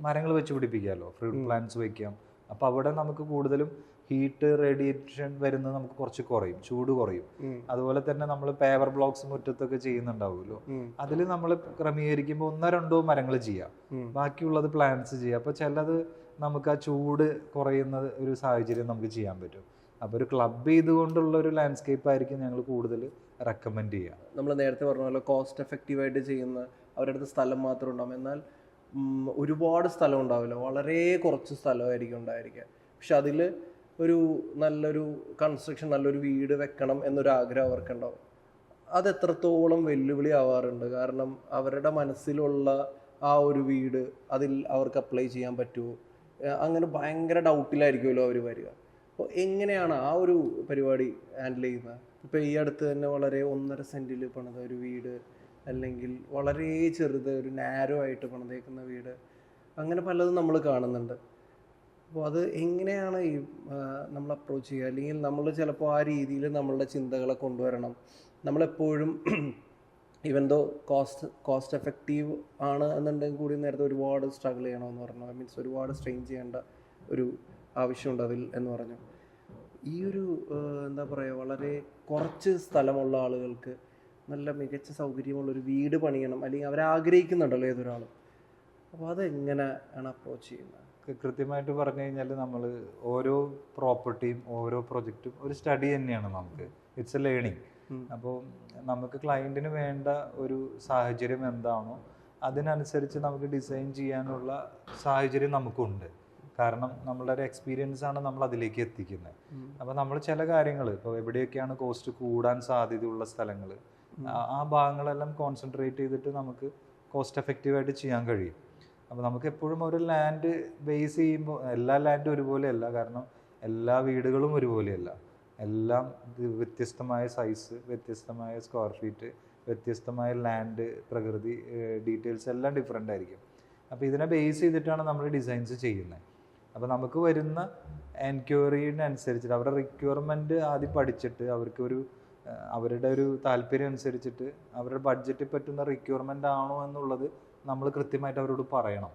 മരങ്ങൾ വെച്ച് പിടിപ്പിക്കാമല്ലോ, ഫ്രൂട്ട് പ്ലാന്റ്സ് വെക്കാം. അപ്പോൾ അവിടെ നമുക്ക് കൂടുതലും ഹീറ്റ് റേഡിയേഷൻ വരുന്നത് നമുക്ക് കുറച്ച് കുറയും, ചൂട് കുറയും. അതുപോലെ തന്നെ നമ്മൾ പേവർ ബ്ലോക്സ് മുറ്റത്തൊക്കെ ചെയ്യുന്നുണ്ടാവുമല്ലോ, അതിൽ നമ്മൾ ക്രമീകരിക്കുമ്പോൾ 1-2 മരങ്ങൾ ചെയ്യാം, ബാക്കിയുള്ളത് പ്ലാന്റ്സ് ചെയ്യാം. അപ്പോൾ ചിലത് നമുക്ക് ആ ചൂട് കുറയുന്ന ഒരു സാഹചര്യം നമുക്ക് ചെയ്യാൻ പറ്റും. അപ്പോൾ ഒരു ക്ലബ് ചെയ്തുകൊണ്ടുള്ള ഒരു ലാൻഡ്സ്കേപ്പ് ആയിരിക്കും ഞങ്ങൾ കൂടുതൽ റെക്കമെൻഡ് ചെയ്യുക. നമ്മൾ നേരത്തെ പറഞ്ഞ പോലെ കോസ്റ്റ് എഫക്റ്റീവായിട്ട് ചെയ്യുന്ന അവരുടെ അടുത്ത് സ്ഥലം മാത്രം ഉണ്ടാവും, എന്നാൽ ഒരുപാട് സ്ഥലം ഉണ്ടാവില്ല, വളരെ കുറച്ച് സ്ഥലമായിരിക്കും ഉണ്ടായിരിക്കുക. പക്ഷെ അതിൽ ഒരു നല്ലൊരു കൺസ്ട്രക്ഷൻ, നല്ലൊരു വീട് വെക്കണം എന്നൊരു ആഗ്രഹം അവർക്കുണ്ടാവും. അത് എത്രത്തോളം വെല്ലുവിളി ആവാറുണ്ട്? കാരണം അവരുടെ മനസ്സിലുള്ള ആ ഒരു വീട് അതിൽ അവർക്ക് അപ്ലൈ ചെയ്യാൻ പറ്റുമോ, അങ്ങനെ ഭയങ്കര ഡൗട്ടിലായിരിക്കുമല്ലോ അവർ വരിക. അപ്പോൾ എങ്ങനെയാണ് ആ ഒരു പരിപാടി ഹാൻഡിൽ ചെയ്യുന്നത്? ഇപ്പോൾ ഈ അടുത്ത് തന്നെ വളരെ 1.5 സെൻറ്റിൽ പണിത ഒരു വീട്, അല്ലെങ്കിൽ വളരെ ചെറുത് ഒരു നാരോ ആയിട്ട് പണിതേക്കുന്ന വീട്, അങ്ങനെ പലതും നമ്മൾ കാണുന്നുണ്ട്. അപ്പോൾ അത് എങ്ങനെയാണ് ഈ നമ്മൾ അപ്രോച്ച് ചെയ്യുക? അല്ലെങ്കിൽ നമ്മൾ ചിലപ്പോൾ ആ രീതിയിൽ നമ്മളുടെ ചിന്തകളെ കൊണ്ടുവരണം. നമ്മളെപ്പോഴും ഈവൻ ദോ കോസ്റ്റ് എഫക്റ്റീവ് ആണ് എന്നുണ്ടെങ്കിൽ കൂടി നേരത്തെ ഒരുപാട് സ്ട്രഗിൾ ചെയ്യണമെന്ന് പറഞ്ഞു, മീൻസ് ഒരുപാട് സ്ട്രെയിൻ ചെയ്യേണ്ട ഒരു ആവശ്യമുണ്ട് അതിൽ എന്ന് പറഞ്ഞു. ഈ ഒരു എന്താ പറയുക, വളരെ കുറച്ച് സ്ഥലമുള്ള ആളുകൾക്ക് നല്ല മികച്ച സൗകര്യമുള്ളൊരു വീട് പണിയണം, അല്ലെങ്കിൽ അവരാഗ്രഹിക്കുന്നുണ്ടല്ലോ ഏതൊരാളും. അപ്പോൾ അതെങ്ങനെയാണ് അപ്രോച്ച് ചെയ്യുന്നത്? കൃത്യമായിട്ട് പറഞ്ഞു കഴിഞ്ഞാൽ നമ്മൾ ഓരോ പ്രോപ്പർട്ടിയും ഓരോ പ്രൊജക്റ്റും ഒരു സ്റ്റഡി തന്നെയാണ് നമുക്ക്. It's A learning. അപ്പോൾ നമുക്ക് ക്ലയൻറ്റിന് വേണ്ട ഒരു സാഹചര്യം എന്താണോ അതിനനുസരിച്ച് നമുക്ക് ഡിസൈൻ ചെയ്യാനുള്ള സാഹചര്യം നമുക്കുണ്ട്. കാരണം നമ്മളുടെ ഒരു എക്സ്പീരിയൻസ് ആണ് നമ്മൾ അതിലേക്ക് എത്തിക്കുന്നത്. അപ്പോൾ നമ്മൾ ചില കാര്യങ്ങൾ ഇപ്പോൾ എവിടെയൊക്കെയാണ് കോസ്റ്റ് കൂടാൻ സാധ്യതയുള്ള സ്ഥലങ്ങൾ, ആ ഭാഗങ്ങളെല്ലാം കോൺസെൻട്രേറ്റ് ചെയ്തിട്ട് നമുക്ക് കോസ്റ്റ് എഫക്റ്റീവായിട്ട് ചെയ്യാൻ കഴിയും. അപ്പോൾ നമുക്ക് എപ്പോഴും ഒരു ലാൻഡ് ബേസ് ചെയ്യുമ്പോൾ എല്ലാ ലാൻഡും ഒരുപോലെയല്ല, കാരണം എല്ലാ വീടുകളും ഒരുപോലെയല്ല. എല്ലാം വ്യത്യസ്തമായ സൈസ്, വ്യത്യസ്തമായ സ്ക്വയർ ഫീറ്റ്, വ്യത്യസ്തമായ ലാൻഡ്, പ്രകൃതി, ഡീറ്റെയിൽസ് എല്ലാം ഡിഫറെൻ്റ് ആയിരിക്കും. അപ്പോൾ ഇതിനെ ബേസ് ചെയ്തിട്ടാണ് നമ്മൾ ഡിസൈൻസ് ചെയ്യുന്നത്. അപ്പോൾ നമുക്ക് വരുന്ന എൻക്വയറിനനുസരിച്ചിട്ട് അവരുടെ റിക്വയർമെൻറ്റ് ആദ്യം പഠിച്ചിട്ട് അവരുടെ ഒരു താല്പര്യം അനുസരിച്ചിട്ട് അവരുടെ ബഡ്ജറ്റിൽ പറ്റുന്ന റിക്വയർമെൻ്റ് ആണോ എന്നുള്ളത് നമ്മൾ കൃത്യമായിട്ട് അവരോട് പറയണം.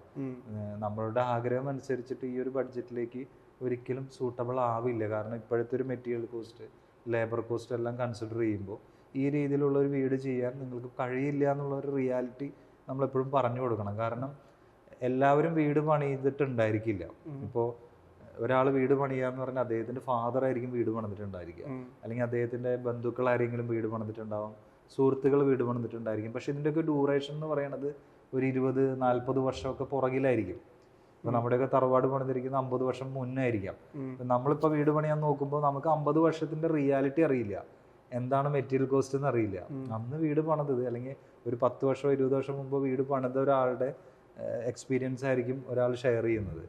നമ്മളുടെ ആഗ്രഹം അനുസരിച്ചിട്ട് ഈ ഒരു ബഡ്ജറ്റിലേക്ക് ഒരിക്കലും സൂട്ടബിൾ ആവില്ല. കാരണം ഇപ്പോഴത്തെ ഒരു മെറ്റീരിയൽ കോസ്റ്റ്, ലേബർ കോസ്റ്റ് എല്ലാം കൺസിഡർ ചെയ്യുമ്പോൾ ഈ രീതിയിലുള്ള ഒരു വീട് ചെയ്യാൻ നിങ്ങൾക്ക് കഴിയില്ല എന്നുള്ള ഒരു റിയാലിറ്റി നമ്മളെപ്പോഴും പറഞ്ഞു കൊടുക്കണം. കാരണം എല്ലാവരും വീട് പണിതിട്ടുണ്ടായിരിക്കില്ല. ഇപ്പോൾ ഒരാൾ വീട് പണിയാന്ന് പറഞ്ഞാൽ അദ്ദേഹത്തിൻ്റെ ഫാദർ ആയിരിക്കും വീട് പണിതിട്ടുണ്ടായിരിക്കുക, അല്ലെങ്കിൽ അദ്ദേഹത്തിൻ്റെ ബന്ധുക്കൾ ആരെങ്കിലും വീട് പണിതിട്ടുണ്ടാവും, സുഹൃത്തുക്കൾ വീട് പണിതിട്ടുണ്ടായിരിക്കും. പക്ഷെ ഇതിൻ്റെയൊക്കെ ഡ്യൂറേഷൻ എന്ന് പറയുന്നത് ഒരു 20-40 വർഷമൊക്കെ പുറകിലായിരിക്കും. ഇപ്പൊ നമ്മുടെയൊക്കെ തറവാട് പണിതിരിക്കുന്ന 50 വർഷം മുന്നേ ആയിരിക്കാം. നമ്മളിപ്പോൾ വീട് പണിയാൻ നോക്കുമ്പോൾ നമുക്ക് 50 വർഷത്തിന്റെ റിയാലിറ്റി അറിയില്ല, എന്താണ് മെറ്റീരിയൽ കോസ്റ്റ് എന്ന് അറിയില്ല. അന്ന് വീട് പണിതത് അല്ലെങ്കിൽ ഒരു 10 വർഷം 20 വർഷം മുമ്പ് വീട് പണിത ഒരാളുടെ എക്സ്പീരിയൻസ് ആയിരിക്കും ഒരാൾ ഷെയർ ചെയ്യുന്നത്.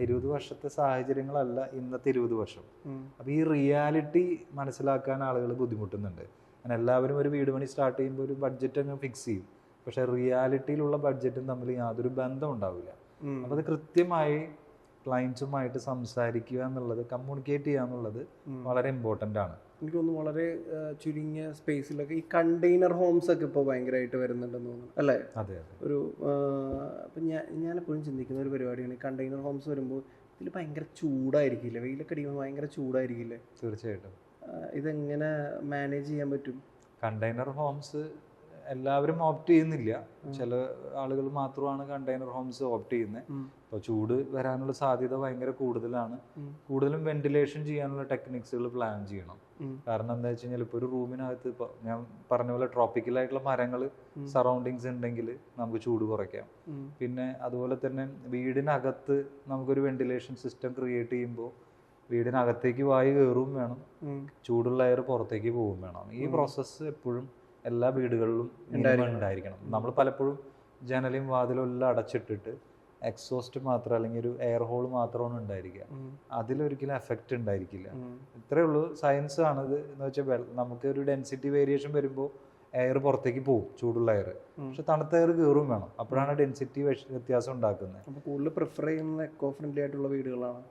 20 വർഷത്തെ സാഹചര്യങ്ങളല്ല ഇന്നത്തെ 20 വർഷം. അപ്പൊ ഈ റിയാലിറ്റി മനസ്സിലാക്കാൻ ആളുകൾ ബുദ്ധിമുട്ടുന്നുണ്ട്. അങ്ങനെ എല്ലാവരും ഒരു വീട് പണി സ്റ്റാർട്ട് ചെയ്യുമ്പോൾ ഒരു ബഡ്ജറ്റ് അങ്ങ് ഫിക്സ് ചെയ്യും. പക്ഷെ റിയാലിറ്റിയിലുള്ള ബഡ്ജറ്റും തമ്മിൽ യാതൊരു ബന്ധം ഉണ്ടാവില്ല. അപ്പൊ അത് കൃത്യമായി ക്ലയൻസുമായിട്ട് സംസാരിക്കുക എന്നുള്ളത്, കമ്മ്യൂണിക്കേറ്റ് ചെയ്യുക എന്നുള്ളത് വളരെ ഇമ്പോർട്ടൻ്റ് ആണ്. എനിക്ക് തോന്നുന്നു വളരെ ചുരുങ്ങിയ സ്പേസിലൊക്കെ ഈ കണ്ടെയ്നർ ഹോംസ് ഒക്കെ ഇപ്പോൾ ഭയങ്കരമായിട്ട് വരുന്നുണ്ടെന്ന് തോന്നുന്നു അല്ലേ? അതെ അതെ. ഒരു അപ്പം ഞാനെപ്പോഴും ചിന്തിക്കുന്ന ഒരു പരിപാടിയാണ്, ഈ കണ്ടെയ്നർ ഹോംസ് വരുമ്പോൾ ഇതിൽ ഭയങ്കര ചൂടായിരിക്കില്ലേ, വെയിലൊക്കെ അടിക്കുമ്പോൾ ഭയങ്കര ചൂടായിരിക്കില്ലേ? തീർച്ചയായിട്ടും. ഇതെങ്ങനെ മാനേജ് ചെയ്യാൻ പറ്റും? കണ്ടെയ്നർ ഹോംസ് എല്ലാവരും ഓപ്റ്റ് ചെയ്യുന്നില്ല, ചില ആളുകൾ മാത്രമാണ് കണ്ടെയ്നർ ഹോംസ് ഓപ്റ്റ് ചെയ്യുന്നത്. ഇപ്പോൾ ചൂട് വരാനുള്ള സാധ്യത ഭയങ്കര കൂടുതലാണ്. കൂടുതലും വെന്റിലേഷൻ ചെയ്യാനുള്ള ടെക്നിക്സുകൾ പ്ലാൻ ചെയ്യണം. കാരണം എന്താ വെച്ച് കഴിഞ്ഞാൽ ഇപ്പോൾ ഒരു റൂമിനകത്ത് ഇപ്പോൾ ഞാൻ പറഞ്ഞ പോലെ ട്രോപ്പിക്കലായിട്ടുള്ള മരങ്ങൾ സറൗണ്ടിങ്സ് ഉണ്ടെങ്കിൽ നമുക്ക് ചൂട് കുറയ്ക്കാം. പിന്നെ അതുപോലെ തന്നെ വീടിനകത്ത് നമുക്കൊരു വെന്റിലേഷൻ സിസ്റ്റം ക്രിയേറ്റ് ചെയ്യുമ്പോൾ വീടിനകത്തേക്ക് വായു കയറുകയും വേണം, ചൂടുള്ള എയർ പുറത്തേക്ക് പോവുകയും വേണം. ഈ പ്രോസസ്സ് എപ്പോഴും എല്ലാ വീടുകളിലും ഉണ്ടായിരിക്കണം. നമ്മൾ പലപ്പോഴും ജനലും വാതിലും എല്ലാം അടച്ചിട്ടിട്ട് എക്സോസ്റ്റ് മാത്രം അല്ലെങ്കിൽ ഒരു എയർ ഹോൾ മാത്രമാണ് ഉണ്ടായിരിക്കുക. അതിലൊരിക്കലും എഫക്റ്റ് ഉണ്ടായിരിക്കില്ല. ഇത്രയേ ഉള്ളൂ. സയൻസ് ആണിത് എന്ന് വെച്ചാൽ നമുക്ക് ഒരു ഡെൻസിറ്റി വേരിയേഷൻ വരുമ്പോൾ എയർ പുറത്തേക്ക് പോകും, ചൂടുള്ള എയർ. പക്ഷെ തണുത്ത എയർ കയറും വേണം. അപ്പോഴാണ് ഡെൻസിറ്റി വ്യത്യാസം ഉണ്ടാക്കുന്നത്. അപ്പോൾ കൂടുതൽ പ്രിഫർ ചെയ്യുന്ന എക്കോ ഫ്രണ്ട്ലി ആയിട്ടുള്ള വീടുകളാണ്.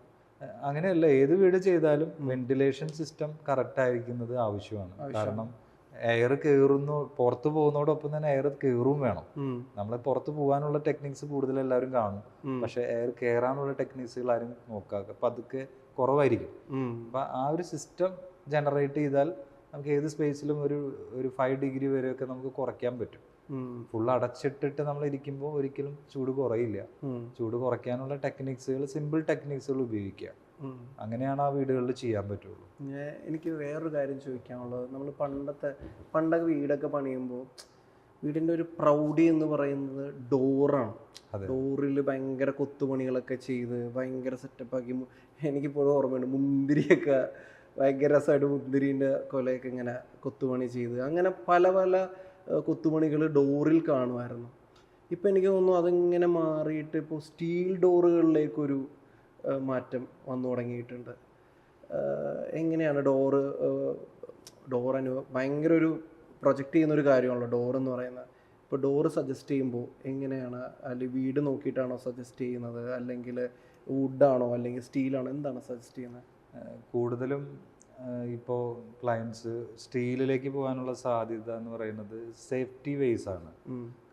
അങ്ങനെയല്ല, ഏത് വീട് ചെയ്താലും വെന്റിലേഷൻ സിസ്റ്റം കറക്റ്റ് ആയിരിക്കുന്നത് ആവശ്യമാണ്. കാരണം എയർ കയറുന്നു, പുറത്ത് പോകുന്നതോടൊപ്പം തന്നെ എയർ കയറും വേണം. നമ്മൾ പുറത്ത് പോകാനുള്ള ടെക്നിക്സ് കൂടുതൽ എല്ലാവരും കാണും, പക്ഷെ എയർ കയറാനുള്ള ടെക്നിക്സുകൾ ആരും നോക്കാതെ അപ്പൊ അതൊക്കെ കുറവായിരിക്കും. അപ്പൊ ആ ഒരു സിസ്റ്റം ജനറേറ്റ് ചെയ്താൽ നമുക്ക് ഏത് സ്പേസിലും ഒരു 5 ഡിഗ്രി വരെയൊക്കെ നമുക്ക് കുറയ്ക്കാൻ പറ്റും. ഫുൾ അടച്ചിട്ടിട്ട് നമ്മൾ ഇരിക്കുമ്പോൾ ഒരിക്കലും ചൂട് കുറയില്ല. ചൂട് കുറയ്ക്കാനുള്ള ടെക്നിക്സുകൾ, സിമ്പിൾ ടെക്നിക്സുകൾ ഉപയോഗിക്കുക. അങ്ങനെയാണ് ആ വീടുകളിൽ ചെയ്യാൻ പറ്റുള്ളൂ. എനിക്ക് വേറൊരു കാര്യം ചോദിക്കാനുള്ളത്, നമ്മൾ പണ്ടൊക്കെ വീടൊക്കെ പണിയുമ്പോൾ വീടിൻ്റെ ഒരു പ്രൗഢി എന്ന് പറയുന്നത് ഡോറാണ്. ഡോറിൽ ഭയങ്കര കൊത്തുപണികളൊക്കെ ചെയ്ത് ഭയങ്കര സെറ്റപ്പാക്കി. എനിക്കിപ്പോഴും ഓർമ്മയുണ്ട്, മുന്തിരിയൊക്കെ ഭയങ്കര രസമായിട്ട് മുന്തിരിൻ്റെ കൊലയൊക്കെ ഇങ്ങനെ കൊത്തുപണി ചെയ്ത് അങ്ങനെ പല പല കൊത്തുപണികൾ ഡോറിൽ കാണുമായിരുന്നു. ഇപ്പം എനിക്ക് തോന്നുന്നു അതിങ്ങനെ മാറിയിട്ട് ഇപ്പോൾ സ്റ്റീൽ ഡോറുകളിലേക്കൊരു മാറ്റം വന്നു തുടങ്ങിയിട്ടുണ്ട്. എങ്ങനെയാണ് ഡോറിന് ഭയങ്കര ഒരു പ്രൊജക്റ്റ് ചെയ്യുന്നൊരു കാര്യമാണല്ലോ ഡോറെന്ന് പറയുന്നത്. ഇപ്പോൾ ഡോറ് സജസ്റ്റ് ചെയ്യുമ്പോൾ എങ്ങനെയാണ്? അല്ലെങ്കിൽ വീട് നോക്കിയിട്ടാണോ സജസ്റ്റ് ചെയ്യുന്നത്, അല്ലെങ്കിൽ വുഡാണോ അല്ലെങ്കിൽ സ്റ്റീലാണോ, എന്താണ് സജസ്റ്റ് ചെയ്യുന്നത്? കൂടുതലും ഇപ്പോൾ ക്ലയൻസ് സ്റ്റീലിലേക്ക് പോകാനുള്ള സാധ്യത എന്ന് പറയുന്നത് സേഫ്റ്റി വേസ് ആണ്.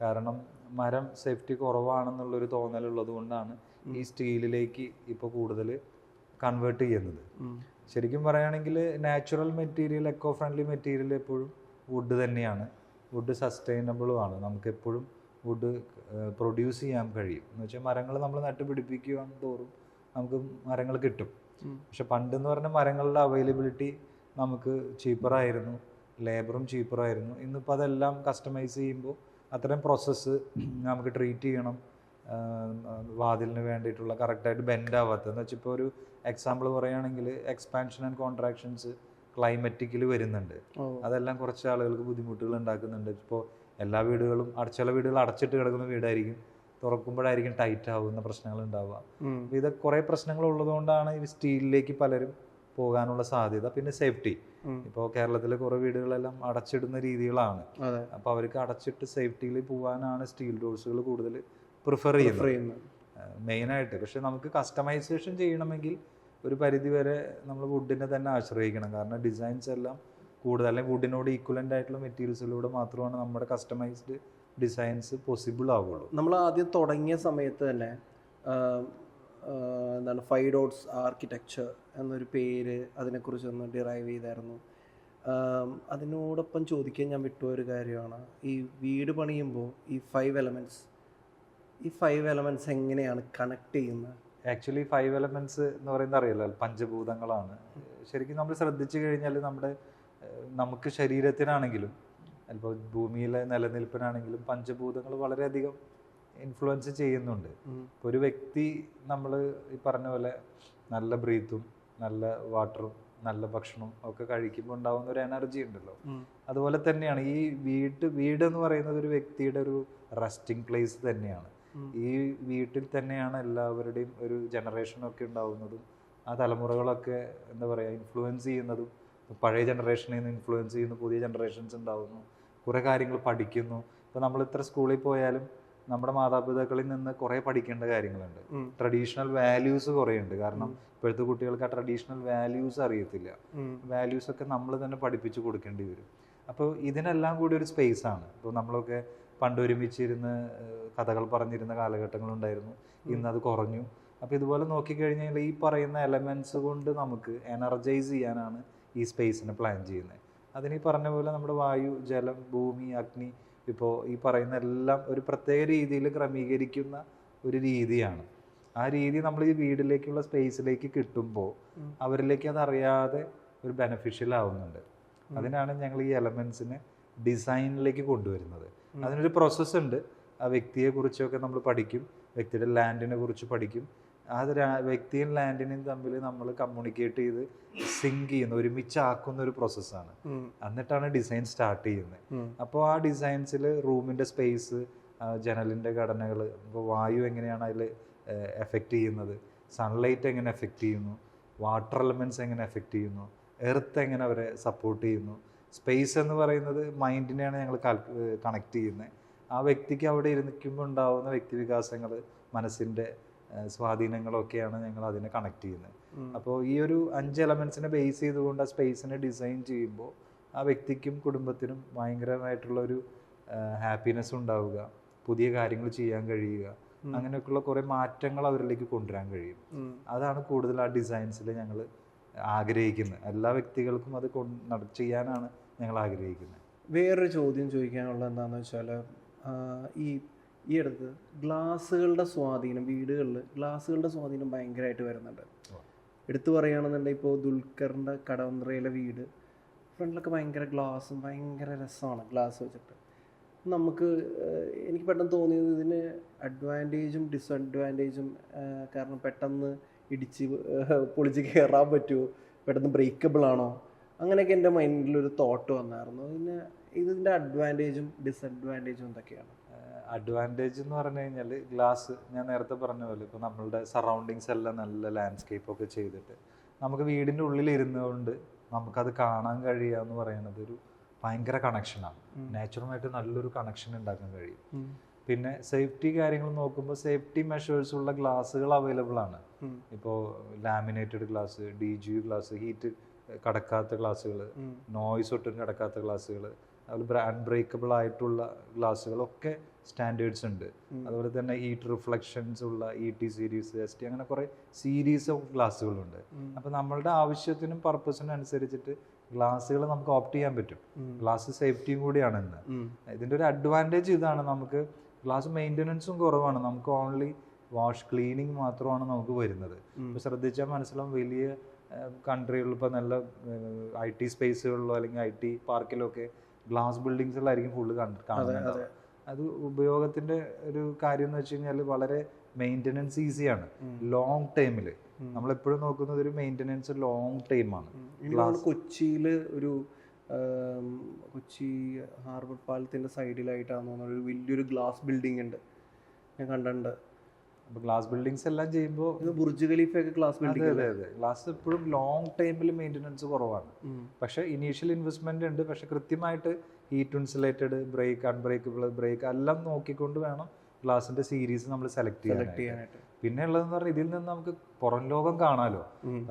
കാരണം മരം സേഫ്റ്റി കുറവാണെന്നുള്ളൊരു തോന്നലുള്ളത് കൊണ്ടാണ് ഈ സ്റ്റീലിലേക്ക് ഇപ്പോൾ കൂടുതൽ കൺവേർട്ട് ചെയ്യുന്നത്. ശരിക്കും പറയുകയാണെങ്കിൽ natural material, eco friendly material എപ്പോഴും വുഡ് തന്നെയാണ്. വുഡ് സസ്റ്റൈനബിളും ആണ്. നമുക്ക് എപ്പോഴും വുഡ് പ്രൊഡ്യൂസ് ചെയ്യാൻ കഴിയും. എന്ന് വെച്ചാൽ മരങ്ങൾ നമ്മൾ നട്ടുപിടിപ്പിക്കുവാൻ തോറും നമുക്ക് മരങ്ങൾ കിട്ടും. പക്ഷെ പണ്ടെന്ന് പറഞ്ഞ മരങ്ങളുടെ അവൈലബിലിറ്റി നമുക്ക് ചീപ്പറായിരുന്നു, ലേബറും ചീപ്പറായിരുന്നു. ഇന്നിപ്പോൾ അതെല്ലാം കസ്റ്റമൈസ് ചെയ്യുമ്പോൾ അത്തരം പ്രോസസ്സ് നമുക്ക് ട്രീറ്റ് ചെയ്യണം. വാതിലിന് വേണ്ടിയിട്ടുള്ള കറക്റ്റായിട്ട് ബെൻഡ് ആവാത്തതെന്ന് വെച്ചാൽ ഇപ്പോൾ ഒരു എക്സാമ്പിൾ പറയുകയാണെങ്കിൽ എക്സ്പാൻഷൻ ആൻഡ് കോൺട്രാക്ഷൻസ് ക്ലൈമറ്റിക്കൽ വരുന്നുണ്ട്. അതെല്ലാം കുറച്ച് ആളുകൾക്ക് ബുദ്ധിമുട്ടുകൾ ഉണ്ടാക്കുന്നുണ്ട്. ഇപ്പോൾ എല്ലാ വീടുകളും ചില വീടുകൾ അടച്ചിട്ട് കിടക്കുന്ന വീടായിരിക്കും, തുറക്കുമ്പോഴായിരിക്കും ടൈറ്റ് ആവുന്ന പ്രശ്നങ്ങൾ ഉണ്ടാവുക. അപ്പോൾ ഇത് കുറേ പ്രശ്നങ്ങൾ ഉള്ളതുകൊണ്ടാണ് ഈ സ്റ്റീലിലേക്ക് പലരും പോകാനുള്ള സാധ്യത. പിന്നെ സേഫ്റ്റി, ഇപ്പോൾ കേരളത്തിലെ കുറേ വീടുകളെല്ലാം അടച്ചിടുന്ന രീതികളാണ്. അപ്പോൾ അവർക്ക് അടച്ചിട്ട് സേഫ്റ്റിയിൽ പോകാനാണ് സ്റ്റീൽ ഡോർസുകൾ കൂടുതൽ പ്രിഫർ ചെയ്യുന്നത് മെയിനായിട്ട്. പക്ഷെ നമുക്ക് കസ്റ്റമൈസേഷൻ ചെയ്യണമെങ്കിൽ ഒരു പരിധിവരെ നമ്മൾ വുഡിനെ തന്നെ ആശ്രയിക്കണം. കാരണം ഡിസൈൻസ് എല്ലാം കൂടുതൽ അല്ലെങ്കിൽ വുഡിനോട് ഈക്വലൻ്റ് ആയിട്ടുള്ള മെറ്റീരിയൽസിലൂടെ മാത്രമാണ് നമ്മുടെ കസ്റ്റമൈസ്ഡ് ഡിസൈൻസ് പോസിബിൾ ആവുള്ളൂ. നമ്മൾ ആദ്യം തുടങ്ങിയ സമയത്ത് തന്നെ എന്താണ് 5 ഡോട്ട്സ് ആർക്കിടെക്ചർ എന്നൊരു പേര് അതിനെക്കുറിച്ച് ഒന്ന് ഡിറൈവ് ചെയ്തായിരുന്നു. അതിനോടൊപ്പം ചോദിക്കാൻ ഞാൻ വിട്ടുപോയ ഒരു കാര്യമാണ്, ഈ വീട് പണിയുമ്പോൾ ഈ 5 എലമെൻറ്റ്സ് എങ്ങനെയാണ് കണക്ട് ചെയ്യുന്നത്? ആക്ച്വലി 5 എലമെന്റ്സ് എന്ന് പറയുന്നത് അറിയില്ല, പഞ്ചഭൂതങ്ങളാണ്. ശരിക്കും നമ്മൾ ശ്രദ്ധിച്ചു കഴിഞ്ഞാൽ നമുക്ക് ശരീരത്തിനാണെങ്കിലും ഇപ്പോൾ ഭൂമിയിലെ നിലനിൽപ്പിനാണെങ്കിലും പഞ്ചഭൂതങ്ങൾ വളരെയധികം ഇൻഫ്ലുവൻസ് ചെയ്യുന്നുണ്ട്. ഇപ്പോൾ ഒരു വ്യക്തി നമ്മൾ ഈ പറഞ്ഞ പോലെ നല്ല ബ്രീത്തും നല്ല വാട്ടറും നല്ല ഭക്ഷണവും ഒക്കെ കഴിക്കുമ്പോൾ ഉണ്ടാകുന്ന ഒരു എനർജി ഉണ്ടല്ലോ, അതുപോലെ തന്നെയാണ് ഈ വീട് എന്ന് പറയുന്നത് ഒരു വ്യക്തിയുടെ ഒരു റെസ്റ്റിംഗ് പ്ലേസ് തന്നെയാണ്. ഈ വീട്ടിൽ തന്നെയാണ് എല്ലാവരുടെയും ഒരു ജനറേഷനൊക്കെ ഉണ്ടാവുന്നതും ആ തലമുറകളൊക്കെ എന്താ പറയുക ഇൻഫ്ലുവൻസ് ചെയ്യുന്നതും. പഴയ ജനറേഷനിൽ നിന്ന് ഇൻഫ്ലുവൻസ് ചെയ്യുന്നു, പുതിയ ജനറേഷൻസ് ഉണ്ടാവുന്നു, കുറേ കാര്യങ്ങൾ പഠിക്കുന്നു. ഇപ്പോൾ നമ്മൾ ഇത്ര സ്കൂളിൽ പോയാലും നമ്മുടെ മാതാപിതാക്കളിൽ നിന്ന് കുറേ പഠിക്കേണ്ട കാര്യങ്ങളുണ്ട്. ട്രഡീഷണൽ വാല്യൂസ് കുറേ ഉണ്ട്. കാരണം ഇപ്പോഴത്തെ കുട്ടികൾക്ക് ആ ട്രഡീഷണൽ വാല്യൂസ് അറിയത്തില്ല. വാല്യൂസ് ഒക്കെ നമ്മൾ തന്നെ പഠിപ്പിച്ചു കൊടുക്കേണ്ടി വരും. അപ്പോൾ ഇതിനെല്ലാം കൂടി ഒരു സ്പേസ് ആണ്. ഇപ്പോൾ നമ്മളൊക്കെ പണ്ട് ഒരുമിച്ചിരുന്ന് കഥകൾ പറഞ്ഞിരുന്ന കാലഘട്ടങ്ങളുണ്ടായിരുന്നു, ഇന്നത് കുറഞ്ഞു. അപ്പോൾ ഇതുപോലെ നോക്കിക്കഴിഞ്ഞാൽ ഈ പറയുന്ന എലമെൻറ്റ്സ് കൊണ്ട് നമുക്ക് എനർജൈസ് ചെയ്യാനാണ് ഈ സ്പേസിനെ പ്ലാൻ ചെയ്യുന്നത്. അതിനീ പറഞ്ഞ പോലെ നമ്മുടെ വായു, ജലം, ഭൂമി, അഗ്നി, ഇപ്പോൾ ഈ പറയുന്ന എല്ലാം ഒരു പ്രത്യേക രീതിയിൽ ക്രമീകരിക്കുന്ന ഒരു രീതിയാണ്. ആ രീതി നമ്മൾ ഈ വീട്ടിലേക്കുള്ള സ്പേസിലേക്ക് കിട്ടുമ്പോൾ അവരിലേക്ക് അതറിയാതെ ഒരു ബെനഫിഷ്യൽ ആവുന്നുണ്ട്. അതിനാണ് ഞങ്ങൾ ഈ എലമെൻസിനെ ഡിസൈനിലേക്ക് കൊണ്ടുവരുന്നത്. അതിനൊരു പ്രോസസ്സ് ഉണ്ട്. ആ വ്യക്തിയെക്കുറിച്ചൊക്കെ നമ്മൾ പഠിക്കും, വ്യക്തിയുടെ ലാൻഡിനെ കുറിച്ച് പഠിക്കും. അത് വ്യക്തിയും ലാൻഡിനെയും തമ്മിൽ നമ്മൾ കമ്മ്യൂണിക്കേറ്റ് ചെയ്ത് സിങ്ക് ചെയ്യുന്ന, ഒരുമിച്ചാക്കുന്ന ഒരു പ്രോസസ്സാണ്. എന്നിട്ടാണ് ഡിസൈൻ സ്റ്റാർട്ട് ചെയ്യുന്നത്. അപ്പോൾ ആ ഡിസൈൻസിൽ റൂമിൻ്റെ സ്പേസ്, ജനലിൻ്റെ ഘടനകൾ, ഇപ്പോൾ വായു എങ്ങനെയാണ് അതിൽ എഫക്റ്റ് ചെയ്യുന്നത്, സൺലൈറ്റ് എങ്ങനെ എഫക്റ്റ് ചെയ്യുന്നു, വാട്ടർ എലമെൻറ്റ്സ് എങ്ങനെ എഫക്റ്റ് ചെയ്യുന്നു, എർത്ത് എങ്ങനെ അവരെ സപ്പോർട്ട് ചെയ്യുന്നു, സ്പേസ് എന്ന് പറയുന്നത് മൈൻഡിനെയാണ് ഞങ്ങൾ കണക്ട് ചെയ്യുന്നത്. ആ വ്യക്തിക്ക് അവിടെ ഇരിക്കുമ്പോൾ ഉണ്ടാവുന്ന വ്യക്തിവികാസങ്ങൾ, മനസ്സിൻ്റെ സ്വാധീനങ്ങളൊക്കെയാണ് ഞങ്ങൾ അതിനെ കണക്ട് ചെയ്യുന്നത്. അപ്പോൾ ഈ ഒരു 5 എലമെൻറ്റ്സിനെ ബേസ് ചെയ്തുകൊണ്ട് ആ സ്പേസിനെ ഡിസൈൻ ചെയ്യുമ്പോൾ ആ വ്യക്തിക്കും കുടുംബത്തിനും ഭയങ്കരമായിട്ടുള്ളൊരു ഹാപ്പിനെസ് ഉണ്ടാവുക, പുതിയ കാര്യങ്ങൾ ചെയ്യാൻ കഴിയുക, അങ്ങനെയൊക്കെയുള്ള കുറേ മാറ്റങ്ങൾ അവരിലേക്ക് കൊണ്ടുവരാൻ കഴിയും. അതാണ് കൂടുതൽ ആ ഡിസൈൻസിൽ ഞങ്ങൾ ആഗ്രഹിക്കുന്നത്. എല്ലാ വ്യക്തികൾക്കും അത് ചെയ്യാനാണ് ഞങ്ങൾ ആഗ്രഹിക്കുന്നത്. വേറൊരു ചോദ്യം ചോദിക്കാനുള്ളത് എന്താണെന്ന് വെച്ചാൽ, ഈ അടുത്ത് ഗ്ലാസ്സുകളുടെ സ്വാധീനം, വീടുകളിൽ ഗ്ലാസ്സുകളുടെ സ്വാധീനം ഭയങ്കരമായിട്ട് വരുന്നുണ്ട്. എടുത്തു പറയുകയാണെന്നുണ്ടെങ്കിൽ ഇപ്പോൾ ദുൽഖറിൻ്റെ കടവന്ത്രയിലെ വീട് ഫ്രണ്ടിലൊക്കെ ഭയങ്കര ഗ്ലാസും ഭയങ്കര രസമാണ് ഗ്ലാസ് വെച്ചിട്ട്. എനിക്ക് പെട്ടെന്ന് തോന്നിയത് ഇതിന് അഡ്വാൻറ്റേജും ഡിസഡ്വാൻറ്റേജും, കാരണം പെട്ടെന്ന് ഇടിച്ച് പൊളിച്ച് കയറാൻ പറ്റുമോ, പെട്ടെന്ന് ബ്രേക്കബിൾ ആണോ, അങ്ങനെയൊക്കെ എൻ്റെ മൈൻഡിലൊരു തോട്ട് വന്നായിരുന്നു. പിന്നെ ഇതിൻ്റെ അഡ്വാൻറ്റേജും ഡിസഡ്വാൻറ്റേജും എന്തൊക്കെയാണ്? അഡ്വാൻറ്റേജ് എന്ന് പറഞ്ഞു കഴിഞ്ഞാൽ ഗ്ലാസ്, ഞാൻ നേരത്തെ പറഞ്ഞ പോലെ ഇപ്പോൾ നമ്മളുടെ സറൗണ്ടിങ്സ് എല്ലാം നല്ല ലാൻഡ്സ്കേപ്പൊക്കെ ചെയ്തിട്ട് നമുക്ക് വീടിൻ്റെ ഉള്ളിൽ ഇരുന്നുകൊണ്ട് നമുക്കത് കാണാൻ കഴിയുക എന്ന് പറയുന്നത് ഒരു ഭയങ്കര കണക്ഷനാണ്. നാച്ചുറലായിട്ട് നല്ലൊരു കണക്ഷൻ ഉണ്ടാക്കാൻ കഴിയും. പിന്നെ സേഫ്റ്റി കാര്യങ്ങൾ നോക്കുമ്പോൾ സേഫ്റ്റി മെഷേഴ്സ് ഉള്ള ഗ്ലാസ്സുകൾ അവൈലബിൾ ആണ്. ഇപ്പോൾ laminated glass, DGU glass, heat കടക്കാത്ത ഗ്ലാസ്സുകൾ, നോയ്സ് ഒട്ടും കടക്കാത്ത ഗ്ലാസ്സുകൾ, അതുപോലെ അൺബ്രേക്കബിൾ ആയിട്ടുള്ള ഗ്ലാസ്സുകളൊക്കെ സ്റ്റാൻഡേർഡ്സ് ഉണ്ട്. അതുപോലെ തന്നെ ഹീറ്റ് റിഫ്ലക്ഷൻസ് ഉള്ള ET സീരീസ്, ST, അങ്ങനെ കുറേ സീരീസ് ഓഫ് ഗ്ലാസ്സുകളുണ്ട്. അപ്പോൾ നമ്മളുടെ ആവശ്യത്തിനും പർപ്പസിനും അനുസരിച്ചിട്ട് ഗ്ലാസ്സുകൾ നമുക്ക് ഓപ്റ്റ് ചെയ്യാൻ പറ്റും. ഗ്ലാസ് സേഫ്റ്റിയും കൂടിയാണ് ഇന്ന്. ഇതിൻ്റെ ഒരു അഡ്വാൻറ്റേജ് ഇതാണ്, നമുക്ക് ഗ്ലാസ് മെയിൻ്റനൻസും കുറവാണ്. നമുക്ക് ഓൺലി വാഷ് ക്ലീനിങ് മാത്രമാണ് നമുക്ക് വരുന്നത്. ഇപ്പോൾ ശ്രദ്ധിച്ചാൽ മനസ്സിലാവും, വലിയ കൺട്രികളിൽ ഇപ്പോൾ നല്ല IT സ്പേസുകളിലോ അല്ലെങ്കിൽ IT പാർക്കിലോ ഒക്കെ ഗ്ലാസ് ബിൽഡിങ്സിലായിരിക്കും ഫുള്ള് കാണുന്നത്. അത് ഉപയോഗത്തിൻ്റെ ഒരു കാര്യം എന്ന് വെച്ച് കഴിഞ്ഞാൽ വളരെ മെയിൻ്റനൻസ് ഈസിയാണ്. ലോങ് ടൈമിൽ നമ്മളെപ്പോഴും നോക്കുന്നത് ഒരു മെയിൻ്റനൻസ് ലോങ് ടൈമാണ്. കൊച്ചിയിൽ കൊച്ചി ഹാർബർ പാലത്തിൻ്റെ സൈഡിലായിട്ടാണ് തോന്നുന്നത് ഒരു വലിയൊരു ഗ്ലാസ് ബിൽഡിംഗ് ഉണ്ട്, ഞാൻ കണ്ടിട്ടുണ്ട്. അപ്പോൾ ഗ്ലാസ് ബിൽഡിങ്സ് എല്ലാം ചെയ്യുമ്പോൾ ബുർജ് ഖലീഫയൊക്കെ ഗ്ലാസ് ബിൽഡിംഗ്. അതെ, ഗ്ലാസ് എപ്പോഴും ലോങ് ടൈമിൽ മെയിൻ്റനൻസ് കുറവാണ്. പക്ഷേ ഇനീഷ്യൽ ഇൻവെസ്റ്റ്മെന്റ് ഉണ്ട്. പക്ഷെ കൃത്യമായിട്ട് heat insulated, break, unbreakable break എല്ലാം നോക്കിക്കൊണ്ട് വേണം ഗ്ലാസിന്റെ സീരീസ് നമ്മൾ സെലക്ട് ചെയ്യാനായിട്ട്. പിന്നെ ഉള്ളതെന്ന് പറഞ്ഞാൽ ഇതിൽ നിന്ന് നമുക്ക് പുറം ലോകം കാണാലോ.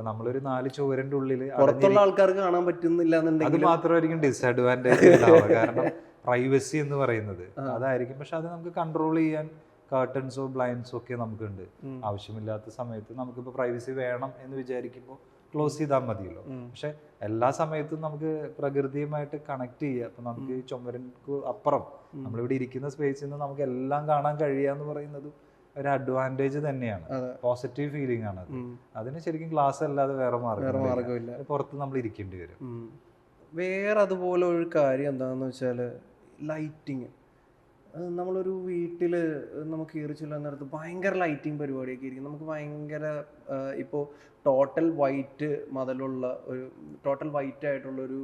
നമ്മളൊരു 4 ചുവരിന്റെ ഉള്ളിൽ പുറത്തുള്ള ആൾക്കാർക്ക് കാണാൻ പറ്റുന്നില്ല അത് മാത്രമായിരിക്കും ഡിസഡ്വാൻറ്റേജ് ഉണ്ടാവുക. കാരണം പ്രൈവസി എന്ന് പറയുന്നത് അതായിരിക്കും. പക്ഷെ അത് നമുക്ക് കൺട്രോൾ ചെയ്യാൻ കർട്ടൻസോ ബ്ലൈൻഡ്സോ ഒക്കെ നമുക്കുണ്ട്. ആവശ്യമില്ലാത്ത സമയത്ത് നമുക്കിപ്പോൾ പ്രൈവസി വേണം എന്ന് വിചാരിക്കുമ്പോൾ ക്ലോസ് ചെയ്താൽ മതിയല്ലോ. പക്ഷെ എല്ലാ സമയത്തും നമുക്ക് പ്രകൃതിയുമായിട്ട് കണക്ട് ചെയ്യുക. അപ്പൊ നമുക്ക് ചുമരിന് അപ്പുറം നമ്മളിവിടെ ഇരിക്കുന്ന സ്പേസിൽ നിന്ന് നമുക്ക് എല്ലാം കാണാൻ കഴിയാന്ന് പറയുന്നത് ഒരു അഡ്വാൻറ്റേജ് തന്നെയാണ്, പോസിറ്റീവ് ഫീലിംഗ് ആണ്. അതിന് ശരിക്കും ക്ലാസ് അല്ലാതെ വേറെ മാർഗമില്ല, പുറത്ത് നമ്മൾ ഇരിക്കേണ്ടി വരും. വേറെ അതുപോലെ ഒരു കാര്യം എന്താണെന്ന് വെച്ചാൽ ലൈറ്റിങ്. നമ്മളൊരു വീട്ടിൽ നമുക്ക് കയറി ചെല്ലാൻ നേരത്ത് ഭയങ്കര ലൈറ്റിങ് പരിപാടിയൊക്കെ ഇരിക്കും. നമുക്ക് ഭയങ്കര ഇപ്പോൾ ടോട്ടൽ വൈറ്റ് മതിലുള്ള ഒരു ടോട്ടൽ വൈറ്റ് ആയിട്ടുള്ളൊരു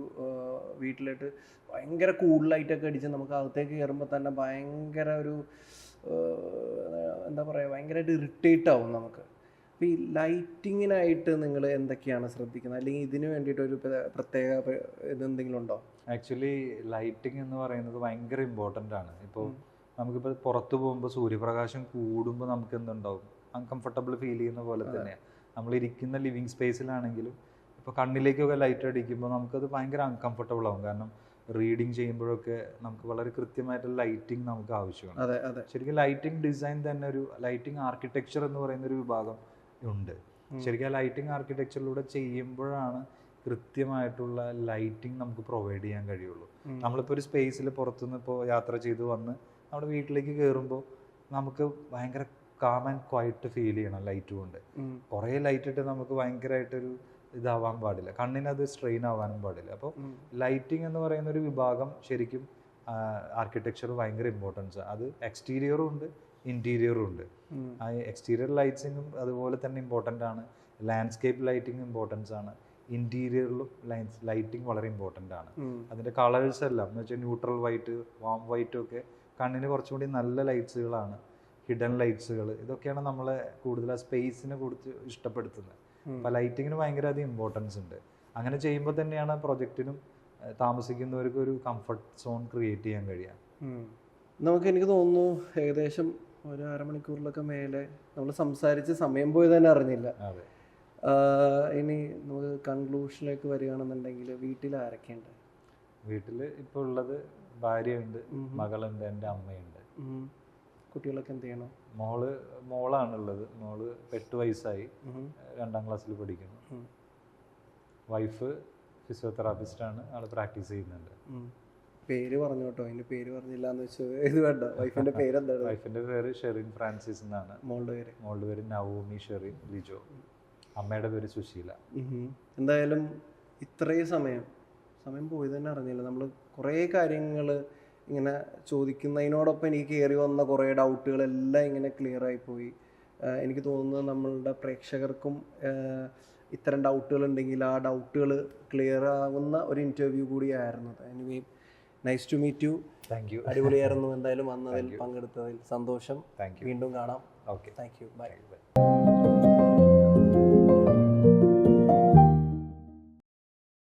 വീട്ടിലായിട്ട് ഭയങ്കര കൂൾ ലൈറ്റൊക്കെ അടിച്ച് നമുക്ക് അകത്തേക്ക് കയറുമ്പോൾ തന്നെ ഭയങ്കര ഒരു എന്താ പറയുക, ഭയങ്കരമായിട്ട് ഇറിറ്റേറ്റ് ആവും നമുക്ക്. അപ്പോൾ ഈ ലൈറ്റിങ്ങിനായിട്ട് നിങ്ങൾ എന്തൊക്കെയാണ് ശ്രദ്ധിക്കുന്നത്, അല്ലെങ്കിൽ ഇതിന് വേണ്ടിയിട്ട് ഒരു പ്രത്യേക ഇതെന്തെങ്കിലും ഉണ്ടോ? ആക്ച്വലി ലൈറ്റിംഗ് എന്ന് പറയുന്നത് ഭയങ്കര ഇമ്പോർട്ടൻ്റ് ആണ്. ഇപ്പോൾ നമുക്കിപ്പോൾ പുറത്ത് പോകുമ്പോൾ സൂര്യപ്രകാശം കൂടുമ്പോൾ നമുക്ക് എന്തുണ്ടാവും, അൺകംഫർട്ടബിൾ ഫീൽ ചെയ്യുന്ന പോലെ തന്നെയാണ്. നമ്മളിരിക്കുന്ന ലിവിങ് സ്പേസിലാണെങ്കിലും ഇപ്പോൾ കണ്ണിലേക്കൊക്കെ ലൈറ്റ് അടിക്കുമ്പോൾ നമുക്കത് ഭയങ്കര അൺകംഫർട്ടബിൾ ആവും. കാരണം റീഡിങ് ചെയ്യുമ്പോഴൊക്കെ നമുക്ക് വളരെ കൃത്യമായിട്ടുള്ള ലൈറ്റിംഗ് നമുക്ക് ആവശ്യമാണ്. ശരിക്കും ലൈറ്റിംഗ് ഡിസൈൻ തന്നെ ഒരു ലൈറ്റിംഗ് ആർക്കിടെക്ചർ എന്ന് പറയുന്ന ഒരു വിഭാഗം ഉണ്ട്. ശരിക്കും ആ ലൈറ്റിംഗ് ആർക്കിടെക്ചറിലൂടെ ചെയ്യുമ്പോഴാണ് കൃത്യമായിട്ടുള്ള ലൈറ്റിംഗ് നമുക്ക് പ്രൊവൈഡ് ചെയ്യാൻ കഴിയുള്ളൂ. നമ്മളിപ്പോൾ ഒരു സ്പേസിൽ പുറത്തുനിന്ന് ഇപ്പോൾ യാത്ര ചെയ്ത് വന്ന് നമ്മുടെ വീട്ടിലേക്ക് കയറുമ്പോൾ നമുക്ക് ഭയങ്കര കാം ആൻഡ് ക്വയറ്റ് ഫീൽ ചെയ്യണം ലൈറ്റ് കൊണ്ട്. കുറേ ലൈറ്റ് ഇട്ട് നമുക്ക് ഭയങ്കരമായിട്ടൊരു ഇതാവാൻ പാടില്ല, കണ്ണിനത് സ്ട്രെയിൻ ആവാനും പാടില്ല. അപ്പോൾ ലൈറ്റിംഗ് എന്ന് പറയുന്ന ഒരു വിഭാഗം ശരിക്കും ആർക്കിടെക്ചർ ഭയങ്കര ഇമ്പോർട്ടൻസ്. അത് എക്സ്റ്റീരിയറും ഉണ്ട്, ഇൻറ്റീരിയറും ഉണ്ട്. ആ എക്സ്റ്റീരിയർ ലൈറ്റ്സിങ്ങും അതുപോലെ തന്നെ ഇമ്പോർട്ടൻ്റ് ആണ്. ലാൻഡ്സ്കേപ്പ് ലൈറ്റിംഗ് ഇമ്പോർട്ടൻസ് ആണ്. ഇൻറ്റീരിയറിലും ലൈറ്റിംഗ് വളരെ ഇമ്പോർട്ടൻ്റ് ആണ്. അതിൻ്റെ കളേഴ്സ് എല്ലാം എന്ന് വെച്ചാൽ ന്യൂട്രൽ വൈറ്റ്, വാം വൈറ്റും ഒക്കെ കണ്ണിന് കുറച്ചും കൂടി നല്ല ലൈറ്റ്സുകളാണ്. ഹിഡൻ ലൈറ്റ്സുകൾ, ഇതൊക്കെയാണ് നമ്മളെ കൂടുതൽ ആ സ്പേസിനെ കുറിച്ച് ഇഷ്ടപ്പെടുത്തുന്നത്. അപ്പോൾ ലൈറ്റിങ്ങിന് ഭയങ്കര അധികം ഇമ്പോർട്ടൻസ് ഉണ്ട്. അങ്ങനെ ചെയ്യുമ്പോൾ തന്നെയാണ് പ്രൊജക്റ്റിനും താമസിക്കുന്നവർക്ക് ഒരു കംഫർട്ട് സോൺ ക്രിയേറ്റ് ചെയ്യാൻ കഴിയുക. എനിക്ക് തോന്നുന്നു ഏകദേശം ഒരു അരമണിക്കൂറിലൊക്കെ മേലെ നമ്മൾ സംസാരിച്ച് സമയം പോയി തന്നെ അറിഞ്ഞില്ല. അതെ. ഇനി നമുക്ക് കൺക്ലൂഷനിലേക്ക് വരികയാണെന്നുണ്ടെങ്കിൽ വീട്ടിൽ ആരൊക്കെയുണ്ട്? വീട്ടിൽ ഇപ്പോൾ ഉള്ളത് ഭാര്യയുണ്ട്, മകളുണ്ട്, എൻ്റെ അമ്മയുണ്ട്. കുട്ടികളൊക്കെ എന്ത് ചെയ്യണം? മോളാണുള്ളത്. മോള് 8 വയസ്സായി, 2ാം ക്ലാസ്സിൽ പഠിക്കുന്നു. വൈഫ് ഫിസിയോതെറാപ്പിസ്റ്റാണ്, ആൾ പ്രാക്ടീസ് ചെയ്യുന്നുണ്ട്. പേര് പറഞ്ഞു കേട്ടോ, അതിന്റെ പേര് പറഞ്ഞില്ല എന്ന് വെച്ചാൽ ഇത് വേണ്ട. വൈഫിന്റെ പേര് എന്താണ്? വൈഫിന്റെ പേര് ഷെറിൻ ഫ്രാൻസിസ് എന്നാണ്. മോളുടെ പേര് നവോമി ഷെറിൻ ലിജോ. അമ്മയുടെ പേര് സുശീല. എന്തായാലും ഇത്രയും സമയം പോയി തന്നെ അറിഞ്ഞില്ല. നമ്മൾ കുറേ കാര്യങ്ങൾ ഇങ്ങനെ ചോദിക്കുന്നതിനോടൊപ്പം എനിക്ക് കയറി വന്ന കുറേ ഡൗട്ടുകളെല്ലാം ഇങ്ങനെ ക്ലിയർ ആയിപ്പോയി. എനിക്ക് തോന്നുന്നത് നമ്മളുടെ പ്രേക്ഷകർക്കും ഇത്തരം ഡൗട്ടുകൾ ഉണ്ടെങ്കിൽ ആ ഡൗട്ടുകൾ ക്ലിയർ ആവുന്ന ഒരു ഇൻ്റർവ്യൂ കൂടിയായിരുന്നു. Anyway, nice to meet you. Thank you. അടിപൊളിയായിരുന്നു. എന്തായാലും വന്നതിൽ പങ്കെടുത്തതിൽ സന്തോഷം. Thank you. വീണ്ടും കാണാം. Okay, thank you. ബൈ.